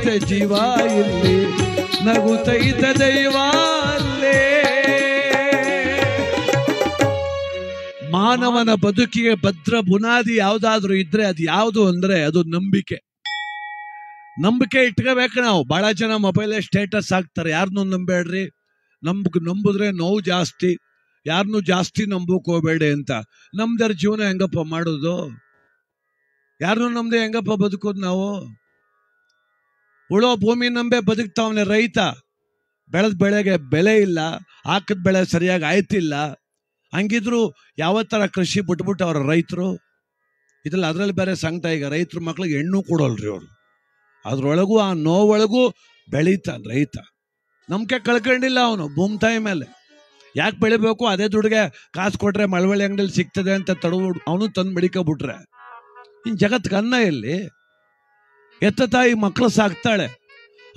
ನಗುತ್ತೈತೆ ಜೀವ ಇಲ್ಲಿ, ನಗುತ್ತೈತೆ ದೈವ ಅಲ್ಲೇ. ಮಾನವನ ಬದುಕಿಗೆ ಭದ್ರ ಬುನಾದಿ ಯಾವ್ದಾದ್ರು ಇದ್ರೆ ಅದು ಯಾವುದು ಅಂದ್ರೆ ಅದು ನಂಬಿಕೆ. ನಂಬಿಕೆ ಇಟ್ಕೋಬೇಕು ನಾವು. ಬಹಳ ಜನ ಮೊಬೈಲೇ ಸ್ಟೇಟಸ್ ಹಾಕ್ತಾರೆ, ಯಾರನ್ನೂ ನಂಬೇಡ್ರಿ, ನಂಬಿದ್ರೆ ನೋವು ಜಾಸ್ತಿ, ಯಾರನ್ನೂ ಜಾಸ್ತಿ ನಂಬಕ್ ಹೋಗ್ಬೇಡಿ ಅಂತ. ನಮ್ದರ ಜೀವನ ಹೆಂಗಪ್ಪ ಮಾಡೋದು? ಯಾರನ್ನೂ ನಮ್ದೆ ಹೆಂಗಪ್ಪ ಬದುಕೋದು ನಾವು? ಉಳೋ ಭೂಮಿ ನಂಬೆ ಬದುಕ್ತಾವನೆ ರೈತ. ಬೆಳೆದ ಬೆಳೆಗೆ ಬೆಲೆ ಇಲ್ಲ, ಹಾಕಿದ ಬೆಳೆ ಸರಿಯಾಗಿ ಆಯ್ತಿಲ್ಲ. ಹಂಗಿದ್ರು ಯಾವ ತರ ಕೃಷಿ ಬಿಟ್ಬಿಟ್ಟು ಅವ್ರ ರೈತರು ಇದ್ರಲ್ಲಿ. ಅದ್ರಲ್ಲಿ ಬೇರೆ ಸಂಕಟ, ಈಗ ರೈತರ ಮಕ್ಳಿಗೆ ಹೆಣ್ಣು ಕೊಡೋಲ್ರಿ ಅವರು. ಅದ್ರೊಳಗೂ ಆ ನೋವೊಳಗೂ ಬೆಳೀತಾನ ರೈತ. ನಂಬಿಕೆ ಕಳ್ಕೊಂಡಿಲ್ಲ ಅವನು ಭೂಮಿ ತಾಯಿ ಮೇಲೆ. ಯಾಕೆ ಬೆಳಿಬೇಕು? ಅದೇ ದುಡ್ಡಿಗೆ ಕಾಸು ಕೊಟ್ರೆ ಮಳವಳ್ಳಿ ಅಂಗಡಿಯಲ್ಲಿ ಸಿಗ್ತದೆ ಅಂತ ತಡವು ಅವನು ತಂದು ಬೆಳಿಕೊಬಿಟ್ರೆ ಇನ್ ಜಗತ್ಗೆ ಅನ್ನ ಎಲ್ಲಿ? ಎತ್ತ ತಾಯಿ ಮಕ್ಕಳು ಸಾಕ್ತಾಳೆ,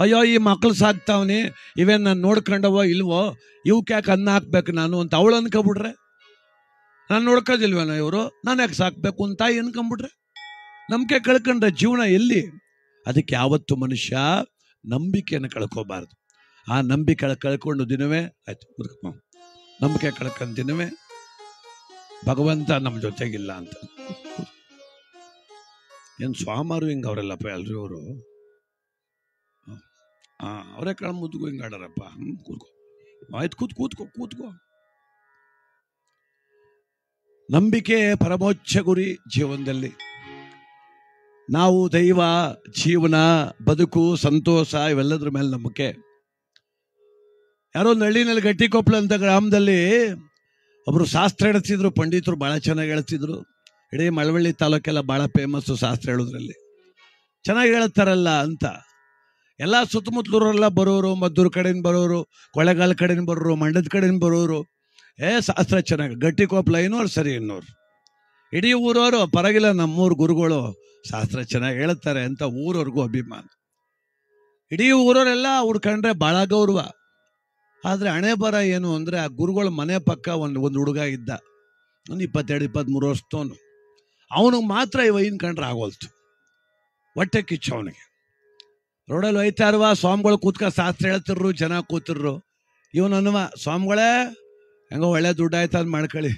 ಅಯ್ಯೋ ಈ ಮಕ್ಕಳು ಸಾಕ್ತಾವನಿ, ಇವೇನು ನಾನು ನೋಡ್ಕೊಂಡವೋ ಇಲ್ವೋ, ಇವಕ್ಕೆ ಯಾಕೆ ಅನ್ನ ಹಾಕ್ಬೇಕು ನಾನು ಅಂತ ಅವಳು ಅನ್ಕೊಬಿಟ್ರೆ, ನಾನು ನೋಡ್ಕೋದಿಲ್ವೇನೋ ಇವರು, ನಾನು ಯಾಕೆ ಸಾಕ್ಬೇಕು ಅಂತ ತಾಯಿ ಅನ್ಕೊಂಬಿಟ್ರೆ, ನಂಬಿಕೆ ಕಳ್ಕೊಂಡ್ರೆ ಜೀವನ ಎಲ್ಲಿ? ಅದಕ್ಕೆ ಯಾವತ್ತು ಮನುಷ್ಯ ನಂಬಿಕೆಯನ್ನು ಕಳ್ಕೋಬಾರ್ದು. ಆ ನಂಬಿಕೆ ಕಳ್ಕೊಂಡು ದಿನವೇ ಆಯ್ತು, ನಂಬಿಕೆ ಕಳ್ಕೊಂಡ ದಿನವೇ ಭಗವಂತ ನಮ್ಮ ಜೊತೆಗಿಲ್ಲ ಅಂತ. ಏನು ಸ್ವಾಮರು ಹಿಂಗ ಅವರೆಲ್ಲಪ್ಪ ಎಲ್ರಿ ಅವರು? ಅವರೇ ಕಳ ಮುದ್ದುಗೂ ಹಿಂಗ ಆಡಾರಪ್ಪ. ಕೂತ್ಕೋ ಆಯ್ತು, ಕೂತ್ಕೋ. ನಂಬಿಕೆ ಪರಮೋಚ್ಚ ಗುರಿ ಜೀವನದಲ್ಲಿ. ನಾವು ದೈವ, ಜೀವನ, ಬದುಕು, ಸಂತೋಷ ಇವೆಲ್ಲದ್ರ ಮೇಲೆ ನಂಬಿಕೆ. ಯಾರೋ ಒಂದು ಹಳ್ಳಿನಲ್ಲಿ ಗಟ್ಟಿಕೊಪ್ಪಳ ಅಂತ ಗ್ರಾಮದಲ್ಲಿ ಒಬ್ರು ಶಾಸ್ತ್ರ ಹೇಳ್ತಿದ್ರು, ಪಂಡಿತರು ಬಹಳ ಚೆನ್ನಾಗಿ ಹೇಳ್ತಿದ್ರು. ಇಡೀ ಮಳವಳ್ಳಿ ತಾಲೂಕೆಲ್ಲ ಬಹಳ ಫೇಮಸ್ಸು ಶಾಸ್ತ್ರ ಹೇಳೋದ್ರಲ್ಲಿ. ಚೆನ್ನಾಗಿ ಹೇಳ್ತಾರಲ್ಲ ಅಂತ ಎಲ್ಲ ಸುತ್ತಮುತ್ತಲೂರೆಲ್ಲ ಬರೋರು, ಮದ್ದೂರು ಕಡೆಯಿಂದ ಬರೋರು, ಕೊಳ್ಳೆಗಾಲ ಕಡೆಯಿಂದ ಬರೋರು, ಮಂಡ್ಯದ ಕಡೆಯಿಂದ ಬರೋರು. ಶಾಸ್ತ್ರ ಚೆನ್ನಾಗಿ ಗಟ್ಟಿಕೊಪ್ಪಳ ಇನ್ನೋರು ಸರಿ ಇನ್ನೋರು. ಇಡೀ ಊರವರು ಪರಗಿಲ್ಲ, ನಮ್ಮೂರು ಗುರುಗಳು ಶಾಸ್ತ್ರ ಚೆನ್ನಾಗಿ ಹೇಳ್ತಾರೆ ಅಂತ ಊರವ್ರಿಗೂ ಅಭಿಮಾನ. ಇಡೀ ಊರವರೆಲ್ಲ ಅವ್ರು ಕಂಡ್ರೆ ಭಾಳ ಗೌರವ. ಆದರೆ ಹಣೆ ಬರ ಏನು ಅಂದರೆ, ಆ ಗುರುಗಳ ಮನೆ ಪಕ್ಕ ಒಂದು ಹುಡುಗ ಇದ್ದ, ಒಂದು 22-23 ವರ್ಷದವನು. ಅವನಿಗೆ ಮಾತ್ರ ಇವೈನ್ ಕಂಡ್ರೆ ಆಗೋಲ್ತು, ಹೊಟ್ಟೆ ಕಿಚ್ಚು ಅವನಿಗೆ. ರೋಡಲ್ಲಿ ಹೋಯ್ತಾ ಇರುವ ಸ್ವಾಮಿಗಳು ಕೂತ್ಕ ಶಾಸ್ತ್ರ ಹೇಳ್ತಿರ್ರು, ಜನ ಕೂತಿರ್ರು. ಇವನನ್ನುವ, ಸ್ವಾಮಿಗಳೇ ಹೆಂಗೋ ಒಳ್ಳೆ ದುಡ್ಡು ಆಯ್ತು ಅದು ಮಾಡ್ಕೊಳ್ಳಿ,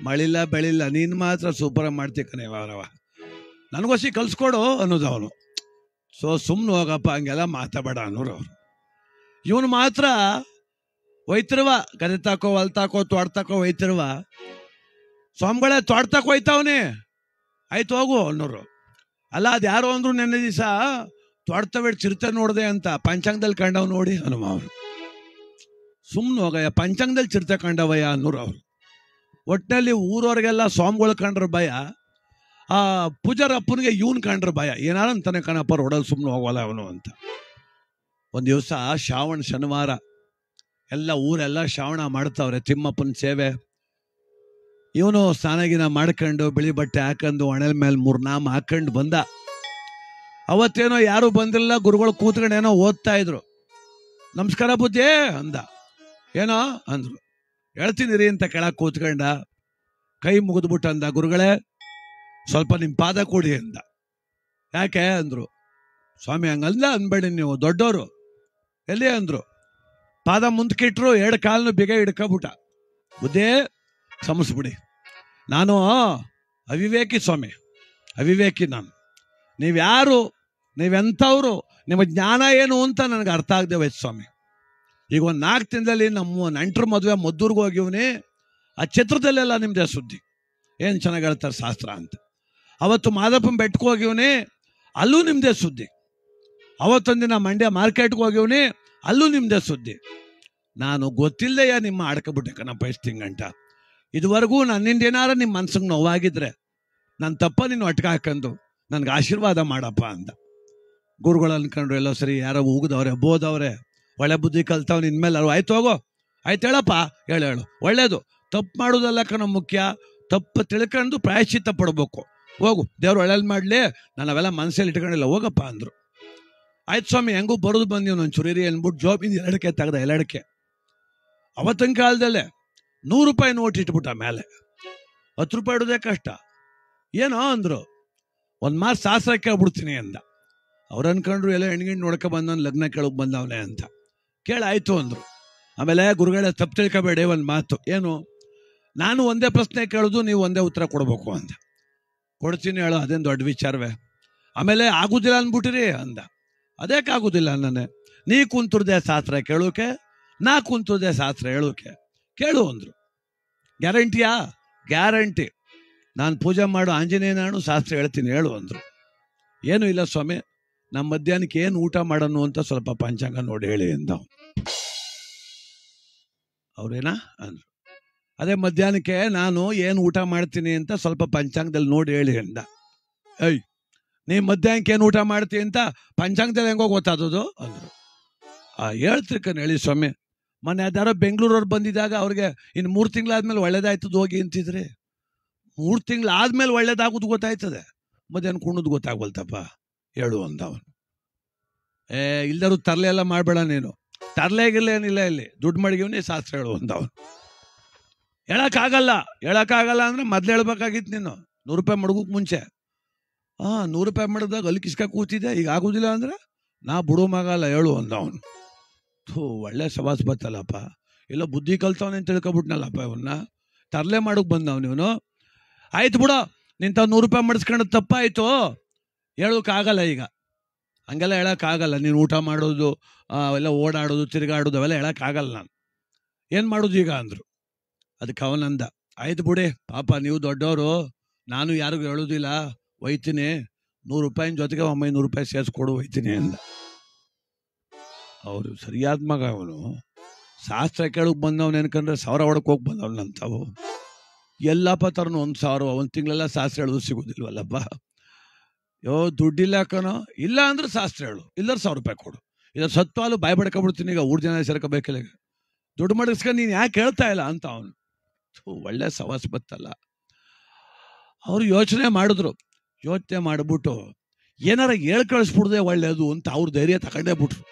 ಮಳಿಲ್ಲ ಬೆಳಿಲ್ಲ, ನೀನು ಮಾತ್ರ ಸೂಪರಾಗಿ ಮಾಡ್ತೀಕನೆ ವಾರವ, ನನಗೋಸಿ ಕಲ್ಸ್ಕೊಡು ಅನ್ನೋದು ಅವನು. ಸುಮ್ಮನೆ ಹೋಗಪ್ಪ, ಹಂಗೆಲ್ಲ ಮಾತಾಬೇಡ ಅನ್ನೋರು ಅವರು. ಇವನು ಮಾತ್ರ ಒಯ್ತಿರುವ, ಗದೆ ತಾಕೋ, ಹೊಲ್ ತಾಕೋ, ತೋಡ್ತಾಕೋ ಒಯ್ತಿರುವ. ಸ್ವಾಮಿಗಳೇ ತೋಡ್ತಾಕೋ ಹೋಯ್ತಾವನಿ, ಆಯ್ತು ಹೋಗು ಅನ್ನೋರು. ಅಲ್ಲ ಅದು ಯಾರೋ ಅಂದ್ರು ನೆನ್ನೆ ದಿವಸ ತೋಡ್ತಬೇಡ ಚಿರತೆ ನೋಡಿದೆ ಅಂತ, ಪಂಚಾಂಗದಲ್ಲಿ ಕಂಡವ್ ನೋಡಿ ಹನುಮ ಅವರು. ಸುಮ್ಮನೆ ಹೋಗಯ್ಯ, ಪಂಚಾಂಗದಲ್ಲಿ ಚಿರತೆ ಕಂಡವಯ್ಯ ಅನ್ನೋರು ಅವರು. ಒಟ್ಟಿನಲ್ಲಿ ಊರವ್ರಿಗೆಲ್ಲ ಸ್ವಾಮಿಗಳು ಕಂಡ್ರ ಭಯ, ಆ ಪೂಜಾರ ಅಪ್ಪನಿಗೆ ಇವನ್ ಕಂಡ್ರ ಭಯ. ಏನಾರು ಅಂತಾನೆ ಕಣಪ್ಪ ರೋಡಲ್ಲಿ ಸುಮ್ಮನೆ ಹೋಗಲ್ಲ ಅವನು ಅಂತ. ಒಂದು ದಿವಸ ಶ್ರಾವಣ ಶನಿವಾರ, ಎಲ್ಲ ಊರೆಲ್ಲ ಶ್ರಾವಣ ಮಾಡ್ತಾವ್ರೆ, ತಿಮ್ಮಪ್ಪನ ಸೇವೆ. ಇವನು ಸ್ನಾನಗಿನ ಮಾಡ್ಕೊಂಡು ಬಿಳಿ ಬಟ್ಟೆ ಹಾಕೊಂಡು ಹಣೆಲ್ ಮೇಲೆ 3 ನಾಮ ಹಾಕೊಂಡು ಬಂದ. ಅವತ್ತೇನೋ ಯಾರು ಬಂದಿಲ್ಲ, ಗುರುಗಳು ಕೂತ್ಕೊಂಡು ಏನೋ ಓದ್ತಾ ಇದ್ರು. ನಮಸ್ಕಾರ ಬುದ್ಧಿ ಅಂದ. ಏನೋ ಅಂದ್ರು. ಹೇಳ್ತೀನಿ ರೀ ಅಂತ ಕೆಳಗೆ ಕೂತ್ಕೊಂಡ, ಕೈ ಮುಗಿದ್ಬಿಟ್ಟು ಅಂದ, ಗುರುಗಳೇ ಸ್ವಲ್ಪ ನಿಮ್ಮ ಪಾದ ಕೊಡಿ ಅಂದ. ಯಾಕೆ ಅಂದ್ರು. ಸ್ವಾಮಿ ಹಂಗಲ್ಲ ಅನ್ಬೇಡಿ, ನೀವು ದೊಡ್ಡವರು. ಎಲ್ಲಿ ಅಂದ್ರು. ಪಾದ ಮುಂದಕ್ಕಿಟ್ರು, 2 ಕಾಲನ್ನು ಬಿಗ ಹಿಡ್ಕೊಬಿಟ್ಟ. ಬುದ್ಧಿ ಕ್ಷಮಿಸ್ಬಿಡಿ, ನಾನು ಅವಿವೇಕಿ ಸ್ವಾಮಿ, ಅವಿವೇಕಿ ನಾನು. ನೀವ್ಯಾರು, ನೀವೆಂಥವ್ರು, ನಿಮ್ಮ ಜ್ಞಾನ ಏನು ಅಂತ ನನಗೆ ಅರ್ಥ ಆಗದೆ ಹೋಯ್ತು ಸ್ವಾಮಿ. ಈಗ ಒಂದು 4 ದಿನದಲ್ಲಿ ನಮ್ಮ ನೆಂಟರ ಮದುವೆ ಮದ್ದೂರ್ಗೆ ಹೋಗಿವ್ನಿ, ಆ ಚಿತ್ರದಲ್ಲೆಲ್ಲ ನಿಮ್ಮದೇ ಸುದ್ದಿ, ಏನು ಚೆನ್ನಾಗಿ ಹೇಳ್ತಾರೆ ಶಾಸ್ತ್ರ ಅಂತ. ಅವತ್ತು ಮಾದಪ್ಪನ ಬೆಟ್ಟಕ್ಕೆ ಹೋಗಿವ್ನಿ, ಅಲ್ಲೂ ನಿಮ್ಮದೇ ಸುದ್ದಿ. ಅವತ್ತೊಂದಿನ ಮಂಡ್ಯ ಮಾರ್ಕೆಟ್ಗೆ ಹೋಗಿವ್ನಿ, ಅಲ್ಲೂ ನಿಮ್ಮದೇ ಸುದ್ದಿ. ನಾನು ಗೊತ್ತಿಲ್ಲದೆಯ ನಿಮ್ಮ ಆಡ್ಕೊಬಿಟ್ಟೆ ಕಣಪ್ಪ ಇಷ್ಟು ತಿಂಗಂಟ. ಇದುವರೆಗೂ ನನ್ನಿಂದ ಏನಾರ ನಿಮ್ಮ ಮನ್ಸಿಗೆ ನೋವಾಗಿದ್ರೆ ನನ್ನ ತಪ್ಪ ನೀನು ಒಟ್ಟಿಗೆ ಹಾಕೊಂಡು ನನಗೆ ಆಶೀರ್ವಾದ ಮಾಡಪ್ಪ ಅಂದ. ಗುರುಗಳು ಅನ್ಕೊಂಡ್ರು ಎಲ್ಲೋ ಸರಿ, ಯಾರೋ ಉಗಿದವ್ರೆ ಬೋದವ್ರೆ, ಒಳ್ಳೆ ಬುದ್ಧಿ ಕಲ್ತಾವ್ ಇನ್ಮೇಲೆ ಅವ್ರು. ಆಯ್ತು ಹೋಗೋ, ಆಯ್ತು ಹೇಳಪ್ಪ, ಹೇಳು ಒಳ್ಳೇದು. ತಪ್ಪು ಮಾಡೋದಲ್ಲ ಕಣ ಮುಖ್ಯ, ತಪ್ಪು ತಿಳ್ಕೊಂಡು ಪ್ರಾಯಶ್ಚಿತ್ತ ಪಡ್ಬೇಕು. ಹೋಗು, ದೇವ್ರು ಒಳ್ಳೇದು ಮಾಡಲಿ, ನಾನು ಅವೆಲ್ಲ ಮನಸ್ಸಲ್ಲಿ ಇಟ್ಕೊಂಡಿಲ್ಲ, ಹೋಗಪ್ಪ ಅಂದರು. ಆಯ್ತು ಸ್ವಾಮಿ, ಹೆಂಗೂ ಬರೋದು ಬಂದೀವಿ ನಾನು ಚುರಿರಿ ಅಂದ್ಬಿಟ್ಟು ಜೋಬಿಂದ 2 ತೆಗ್ದ, 2. ಅವತ್ತಿನ ಕಾಲದಲ್ಲೇ 100 ರೂಪಾಯಿ ನೋಟ್ ಇಟ್ಬಿಟ್ಟ ಮೇಲೆ. 10 ರೂಪಾಯಿ ಇಡೋದೇ ಕಷ್ಟ. ಏನೋ ಅಂದ್ರು. 1 ಮಾರು ಶಾಸ್ತ್ರಕ್ಕೆ ಬಿಡ್ತೀನಿ ಅಂದ. ಅವ್ರು ಅನ್ಕೊಂಡ್ರು ಎಲ್ಲ ಹೆಣ್ಗಿಂಡು ನೋಡ್ಕೊ ಬಂದವನು ಲಗ್ನ ಕೇಳೋಕೆ ಬಂದವನೇ ಅಂತ. ಕೇಳಾಯ್ತು ಅಂದರು. ಆಮೇಲೆ ಗುರುಗಳೇ ತಪ್ಪು ತಿಳ್ಕೊಬೇಡಿ ಒಂದು ಮಾತು, ಏನು ನಾನು ಒಂದೇ ಪ್ರಶ್ನೆ ಕೇಳೋದು, ನೀವು ಒಂದೇ ಉತ್ತರ ಕೊಡಬೇಕು ಅಂತ. ಕೊಡ್ತೀನಿ ಹೇಳೋ, ಅದೇನು ದೊಡ್ಡ ವಿಚಾರವೇ. ಆಮೇಲೆ ಆಗುದಿಲ್ಲ ಅಂದ್ಬಿಟ್ಟಿರಿ ಅಂದ. ಅದೇಕಾಗುದಿಲ್ಲ ನಾನೇ, ನೀ ಕುಂತುರ್ದೆ ಶಾಸ್ತ್ರ ಕೇಳೋಕೆ, ನಾ ಕುಂತುರ್ದೆ ಶಾಸ್ತ್ರ ಹೇಳೋಕೆ, ಕೇಳು ಅಂದರು. ಗ್ಯಾರಂಟಿಯಾ? ಗ್ಯಾರಂಟಿ. ನಾನು ಪೂಜೆ ಮಾಡು ಆಂಜನೇಯನಾನು ಶಾಸ್ತ್ರ ಹೇಳ್ತೀನಿ ಹೇಳು ಅಂದರು. ಏನೂ ಇಲ್ಲ ಸ್ವಾಮಿ, ನಮ್ಮ ಮಧ್ಯಾಹ್ನಕ್ಕೆ ಏನು ಊಟ ಮಾಡೋಣ ಅಂತ ಸ್ವಲ್ಪ ಪಂಚಾಂಗ ನೋಡಿ ಹೇಳಿ ಅಂದ. ಅವ್ರೇನಾ ಅಂದರು. ಅದೇ ಮಧ್ಯಾಹ್ನಕ್ಕೆ ನಾನು ಏನು ಊಟ ಮಾಡ್ತೀನಿ ಅಂತ ಸ್ವಲ್ಪ ಪಂಚಾಂಗದಲ್ಲಿ ನೋಡಿ ಹೇಳಿ ಅಂದ. ಏಯ್, ನೀ ಮಧ್ಯಾಹ್ನಕ್ಕೆ ಏನು ಊಟ ಮಾಡ್ತೀನಿ ಅಂತ ಪಂಚಾಂಗದಲ್ಲಿ ಹೆಂಗೋ ಗೊತ್ತಾದದು ಅಂದರು. ಹೇಳ್ತಿರ್ಕನ್ ಹೇಳಿ ಸ್ವಾಮಿ, ಮೊನ್ನೆ ಯಾರೋ ಬೆಂಗಳೂರವ್ರು ಬಂದಿದ್ದಾಗ ಅವ್ರಿಗೆ ಇನ್ನು 3 ತಿಂಗಳಾದ್ಮೇಲೆ ಒಳ್ಳೇದಾಯ್ತದ ಹೋಗಿ ಅಂತಿದ್ರಿ. 3 ತಿಂಗಳಾದ್ಮೇಲೆ ಒಳ್ಳೇದಾಗೋದು ಗೊತ್ತಾಯ್ತದೆ, ಮಧ್ಯಾಹ್ನ ಕುಣ್ಣದು ಗೊತ್ತಾಗ್ಬಲ್ತಪ್ಪ ಹೇಳು ಅಂದ ಅವನು. ಇಲ್ದರು ತರಲೆ ಎಲ್ಲ ಮಾಡಬೇಡ ನೀನು, ತರಲೆಗಿಲ್ಲ ಏನಿಲ್ಲ, ಇಲ್ಲಿ ದುಡ್ಡು ಮಡಗಿವನೇ ಶಾಸ್ತ್ರ ಹೇಳು ಅಂದ ಅವನು. ಹೇಳಕ್ಕಾಗಲ್ಲ ಅಂದ್ರೆ ಮೊದ್ಲು ಹೇಳ್ಬೇಕಾಗಿತ್ತು ನೀನು, 100 ರೂಪಾಯಿ ಮಡಗೋಕೆ ಮುಂಚೆ. 100 ರೂಪಾಯಿ ಮಡಗ್ದಾಗ ಅಲ್ಲಿ ಕಿಸ್ಕ ಕೂತಿದ್ದೆ, ಈಗ ಆಗೋದಿಲ್ಲ ಅಂದ್ರೆ ನಾ ಬಿಡೋ ಮಗಲ್ಲ ಹೇಳು ಅಂದ ಅವನು. ಒಳ್ಳೆ ಸವಾಸ ಬತ್ತಲ್ಲಪ್ಪ, ಎಲ್ಲ ಬುದ್ಧಿ ಕಲ್ತವನೇ ತಿಳ್ಕೊಬಿಟ್ನಲ್ಲಪ್ಪ ಇವನ್ನ, ತರಲೆ ಮಾಡೋಕೆ ಬಂದವನು ಇವನು. ಆಯ್ತು ಬಿಡೋ, ನಿಂತ 100 ರೂಪಾಯಿ ಮಾಡಿಸ್ಕೊಂಡದ್ದು ತಪ್ಪಾಯ್ತು, ಹೇಳೋಕ್ಕಾಗಲ್ಲ ಈಗ, ಹಂಗೆಲ್ಲ ಹೇಳೋಕ್ಕಾಗಲ್ಲ. ನೀನು ಊಟ ಮಾಡೋದು ಅವೆಲ್ಲ ಓಡಾಡೋದು ತಿರುಗಾಡೋದು ಅವೆಲ್ಲ ಹೇಳೋಕ್ಕಾಗಲ್ಲ, ನಾನು ಏನು ಮಾಡೋದು ಈಗ ಅಂದರು. ಅದಕ್ಕೆ ಅವನಂದ, ಆಯ್ತು ಬಿಡಿ ಪಾಪ ನೀವು ದೊಡ್ಡವರು, ನಾನು ಯಾರಿಗೂ ಹೇಳೋದಿಲ್ಲ, ಒಯ್ತೀನಿ, 100 ರೂಪಾಯಿನ ಜೊತೆಗೆ 100 ರೂಪಾಯಿ ಸೇರಿಸ್ಕೊಡು ಒಯ್ತೀನಿ ಅಂದ. ಅವರು ಸರಿಯಾದ ಮಗ ಅವನು, ಶಾಸ್ತ್ರ ಕೇಳೋಕೆ ಬಂದವನು ಅನ್ಕೊಂಡ್ರೆ 1000 ಹೊಡಕ್ಕೆ ಹೋಗಿ ಬಂದವನಂತವು. ಎಲ್ಲಪ್ಪ ತರನು 1000, ಒಂದು ತಿಂಗಳೆಲ್ಲ ಶಾಸ್ತ್ರ ಹೇಳೋದು ಸಿಗೋದಿಲ್ವಲ್ಲಪ್ಪ. ದುಡ್ಡಿಲ್ಲ ಕಣೋ, ಇಲ್ಲ ಅಂದ್ರೆ ಶಾಸ್ತ್ರ ಹೇಳು, ಇಲ್ಲದ್ರೆ 1000 ರೂಪಾಯಿ ಕೊಡು, ಇಲ್ಲ ಸತ್ವಾಲು ಬಾಯ್ ಬಡ್ಕೊಬಿಡ್ತೀನಿ, ಈಗ 3 ಜನ ಸೇರ್ಕೋಬೇಕಿಲ್ಲ, ದುಡ್ಡು ಮಾಡಿಸ್ಕೊಂಡು ನೀನು ಯಾಕೆ ಹೇಳ್ತಾ ಇಲ್ಲ ಅಂತ ಅವನು. ಒಳ್ಳೆ ಸವಾಸ ಬತ್ತಲ್ಲ. ಅವರು ಯೋಚನೆ ಮಾಡಿಬಿಟ್ಟು ಏನಾರ ಕಳಿಸ್ಬಿಡ್ದೆ ಒಳ್ಳೇದು ಅಂತ ಅವ್ರು ಧೈರ್ಯ ತಗೊಂಡೇ ಬಿಟ್ರು.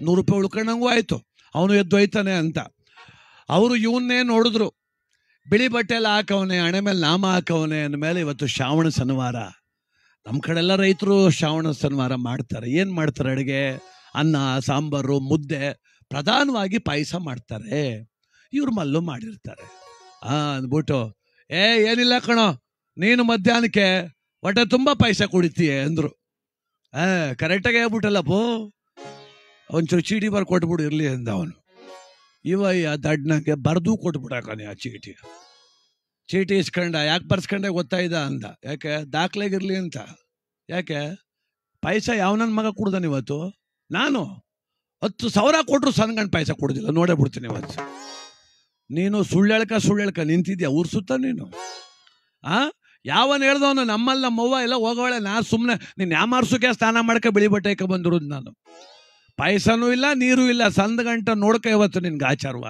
100 ರೂಪಾಯಿ ಉಳ್ಕೊಂಡಂಗೂ ಆಯ್ತು, ಅವನು ಎದ್ದು ಹೋಯ್ತಾನೆ ಅಂತ. ಅವರು ಇವನ್ನೇ ನೋಡಿದ್ರು, ಬಿಳಿ ಬಟ್ಟೆ ಎಲ್ಲ ಹಾಕವನೆ, ಹಣೆ ಮೇಲೆ ನಾಮ ಹಾಕವನೆ ಅಂದಮೇಲೆ ಇವತ್ತು ಶ್ರಾವಣ ಶನಿವಾರ. ನಮ್ಮ ಕಡೆ ಎಲ್ಲ ರೈತರು ಶ್ರಾವಣ ಶನಿವಾರ ಮಾಡ್ತಾರೆ. ಏನು ಮಾಡ್ತಾರೆ ಅಡುಗೆ? ಅನ್ನ, ಸಾಂಬಾರು, ಮುದ್ದೆ, ಪ್ರಧಾನವಾಗಿ ಪಾಯಸ ಮಾಡ್ತಾರೆ. ಇವ್ರ ಮಲ್ಲೂ ಮಾಡಿರ್ತಾರೆ. ಅಂದ್ಬಿಟ್ಟು ಏನಿಲ್ಲ ಕಣೋ, ನೀನು ಮಧ್ಯಾಹ್ನಕ್ಕೆ ಹೊಟ್ಟೆ ತುಂಬ ಪಾಯಸ ಕುಡಿತೀಯ ಅಂದರು. ಕರೆಕ್ಟಾಗಿ ಹೇಳ್ಬಿಟ್ಟಲ್ಲಪ್ಪೋ, ಒಂಚೂರು ಚೀಟಿ ಕೊಟ್ಬಿಡು ಇರಲಿ ಅಂದ ಅವನು. ಇವಯ್ಯ ದಡ್ಡನಾಗೆ ಬರೆದು ಕೊಟ್ಬಿಡಾಕನೆ ಆ ಚೀಟಿ ಇಸ್ಕೊಂಡ. ಯಾಕೆ ಬರ್ಸ್ಕೊಂಡೆ ಗೊತ್ತಾಯ್ದ ಅಂದ. ಯಾಕೆ? ದಾಖಲೆಗಿರ್ಲಿ ಅಂತ. ಯಾಕೆ? ಪಾಯಸ ಯಾವನನ್ನ ಮಗ ಕುಡ್ದಾನ ಇವತ್ತು? ನಾನು 10,000 ಕೊಟ್ಟರು ಸಣ್ಣ ಪಾಯಸ ಕುಡ್ದಿಲ್ಲ, ನೋಡೇ ಬಿಡ್ತೀನಿ ಇವತ್ತು. ನೀನು ಸುಳ್ಳೆಳ್ಕ ನಿಂತಿದ್ಯಾ ಊರ್ ಸುತ್ತ ನೀನು. ಯಾವನ್ ಹೇಳ್ದವನು? ನಮ್ಮಲ್ಲಿ ನಮ್ಮವ್ವ ಎಲ್ಲ ಹೋಗೋಳೆ, ನಾ ಸುಮ್ಮನೆ ನೀನು ಯಾಮಾರ್ಸೋಕೆ ಸ್ನಾನ ಮಾಡ್ಕೊ ಬಿಳಿ ಬಟ್ಟೆ ಬಂದಿರೋದು ನಾನು. ಪಾಯಸನೂ ಇಲ್ಲ, ನೀರು ಇಲ್ಲ, ಸಂದ್ ಗಂಟ ನೋಡ್ಕ ಇವತ್ತು ನಿನ್ಗೆ ಆಚಾರವ.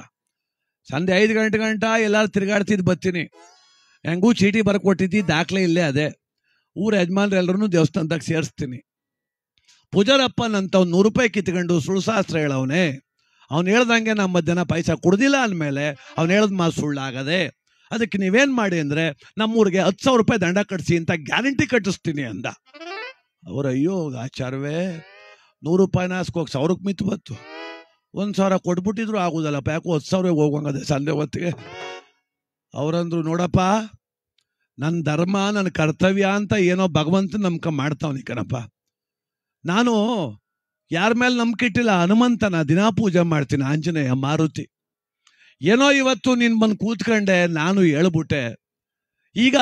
ಸಂಜೆ 5 ಗಂಟೆ ಎಲ್ಲಾರು ತಿರ್ಗಾಡ್ತಿದ್ದು ಬರ್ತೀನಿ. ಹೆಂಗೂ ಚೀಟಿ ಬರ್ಕೊಟ್ಟಿದ್ದಿ, ದಾಖಲೆ ಇಲ್ಲೇ ಅದೇ. ಊರ ಯಜಮಾನ್ರೆಲ್ಲರೂ ದೇವಸ್ಥಾನದಾಗ ಸೇರಿಸ್ತೀನಿ. ಪೂಜಾರಪ್ಪನಂತ 100 ರೂಪಾಯಿ ಕಿತ್ಕೊಂಡು ಸುಳ್ಳುಶಾಸ್ತ್ರ ಹೇಳವನೇ. ಅವ್ನು ಹೇಳ್ದಂಗೆ ನಮ್ಮ ಮಧ್ಯಾಹ್ನ ಪಾಯಸ ಕುಡ್ದಿಲ್ಲ ಅಂದಮೇಲೆ ಅವ್ನು ಹೇಳ್ದ ಮಾತು ಸುಳ್ಳಾಗದೆ. ಅದಕ್ಕೆ ನೀವೇನು ಮಾಡಿ ಅಂದರೆ ನಮ್ಮೂರಿಗೆ 10,000 ರೂಪಾಯಿ ದಂಡ ಕಟ್ಟಿಸಿ ಅಂತ ಗ್ಯಾರಂಟಿ ಕಟ್ಟಿಸ್ತೀನಿ ಅಂದ. ಅವ್ರು ಅಯ್ಯೋ ಆಚಾರವೇ, 100 ರೂಪಾಯಿನ ಹಾಸ್ಕೋಗಿ 1000ಕ್ಕೆ ಮಿತ್ತು ಬತ್ತು. 1,000 ಕೊಟ್ಬಿಟ್ಟಿದ್ರು ಆಗೋದಲ್ಲಪ್ಪ, ಯಾಕೋ 10,000 ಹೋಗಂಗದೆ ಸಂಜೆ ಹೊತ್ತಿಗೆ. ಅವರಂದ್ರು, ನೋಡಪ್ಪ, ನನ್ನ ಧರ್ಮ ನನ್ನ ಕರ್ತವ್ಯ ಅಂತ ಏನೋ ಭಗವಂತ ನಂಬಿಕೆ ಮಾಡ್ತಾವನಿ ಕಣಪ್ಪ. ನಾನು ಯಾರ ಮೇಲೆ ನಂಬಿಕೆ ಇಟ್ಟಿಲ್ಲ, ಹನುಮಂತನ ದಿನಾ ಪೂಜೆ ಮಾಡ್ತೀನಿ, ಆಂಜನೇಯ, ಮಾರುತಿ. ಏನೋ ಇವತ್ತು ನೀನು ಬಂದು ಕೂತ್ಕೊಂಡೆ, ನಾನು ಹೇಳ್ಬಿಟ್ಟೆ. ಈಗ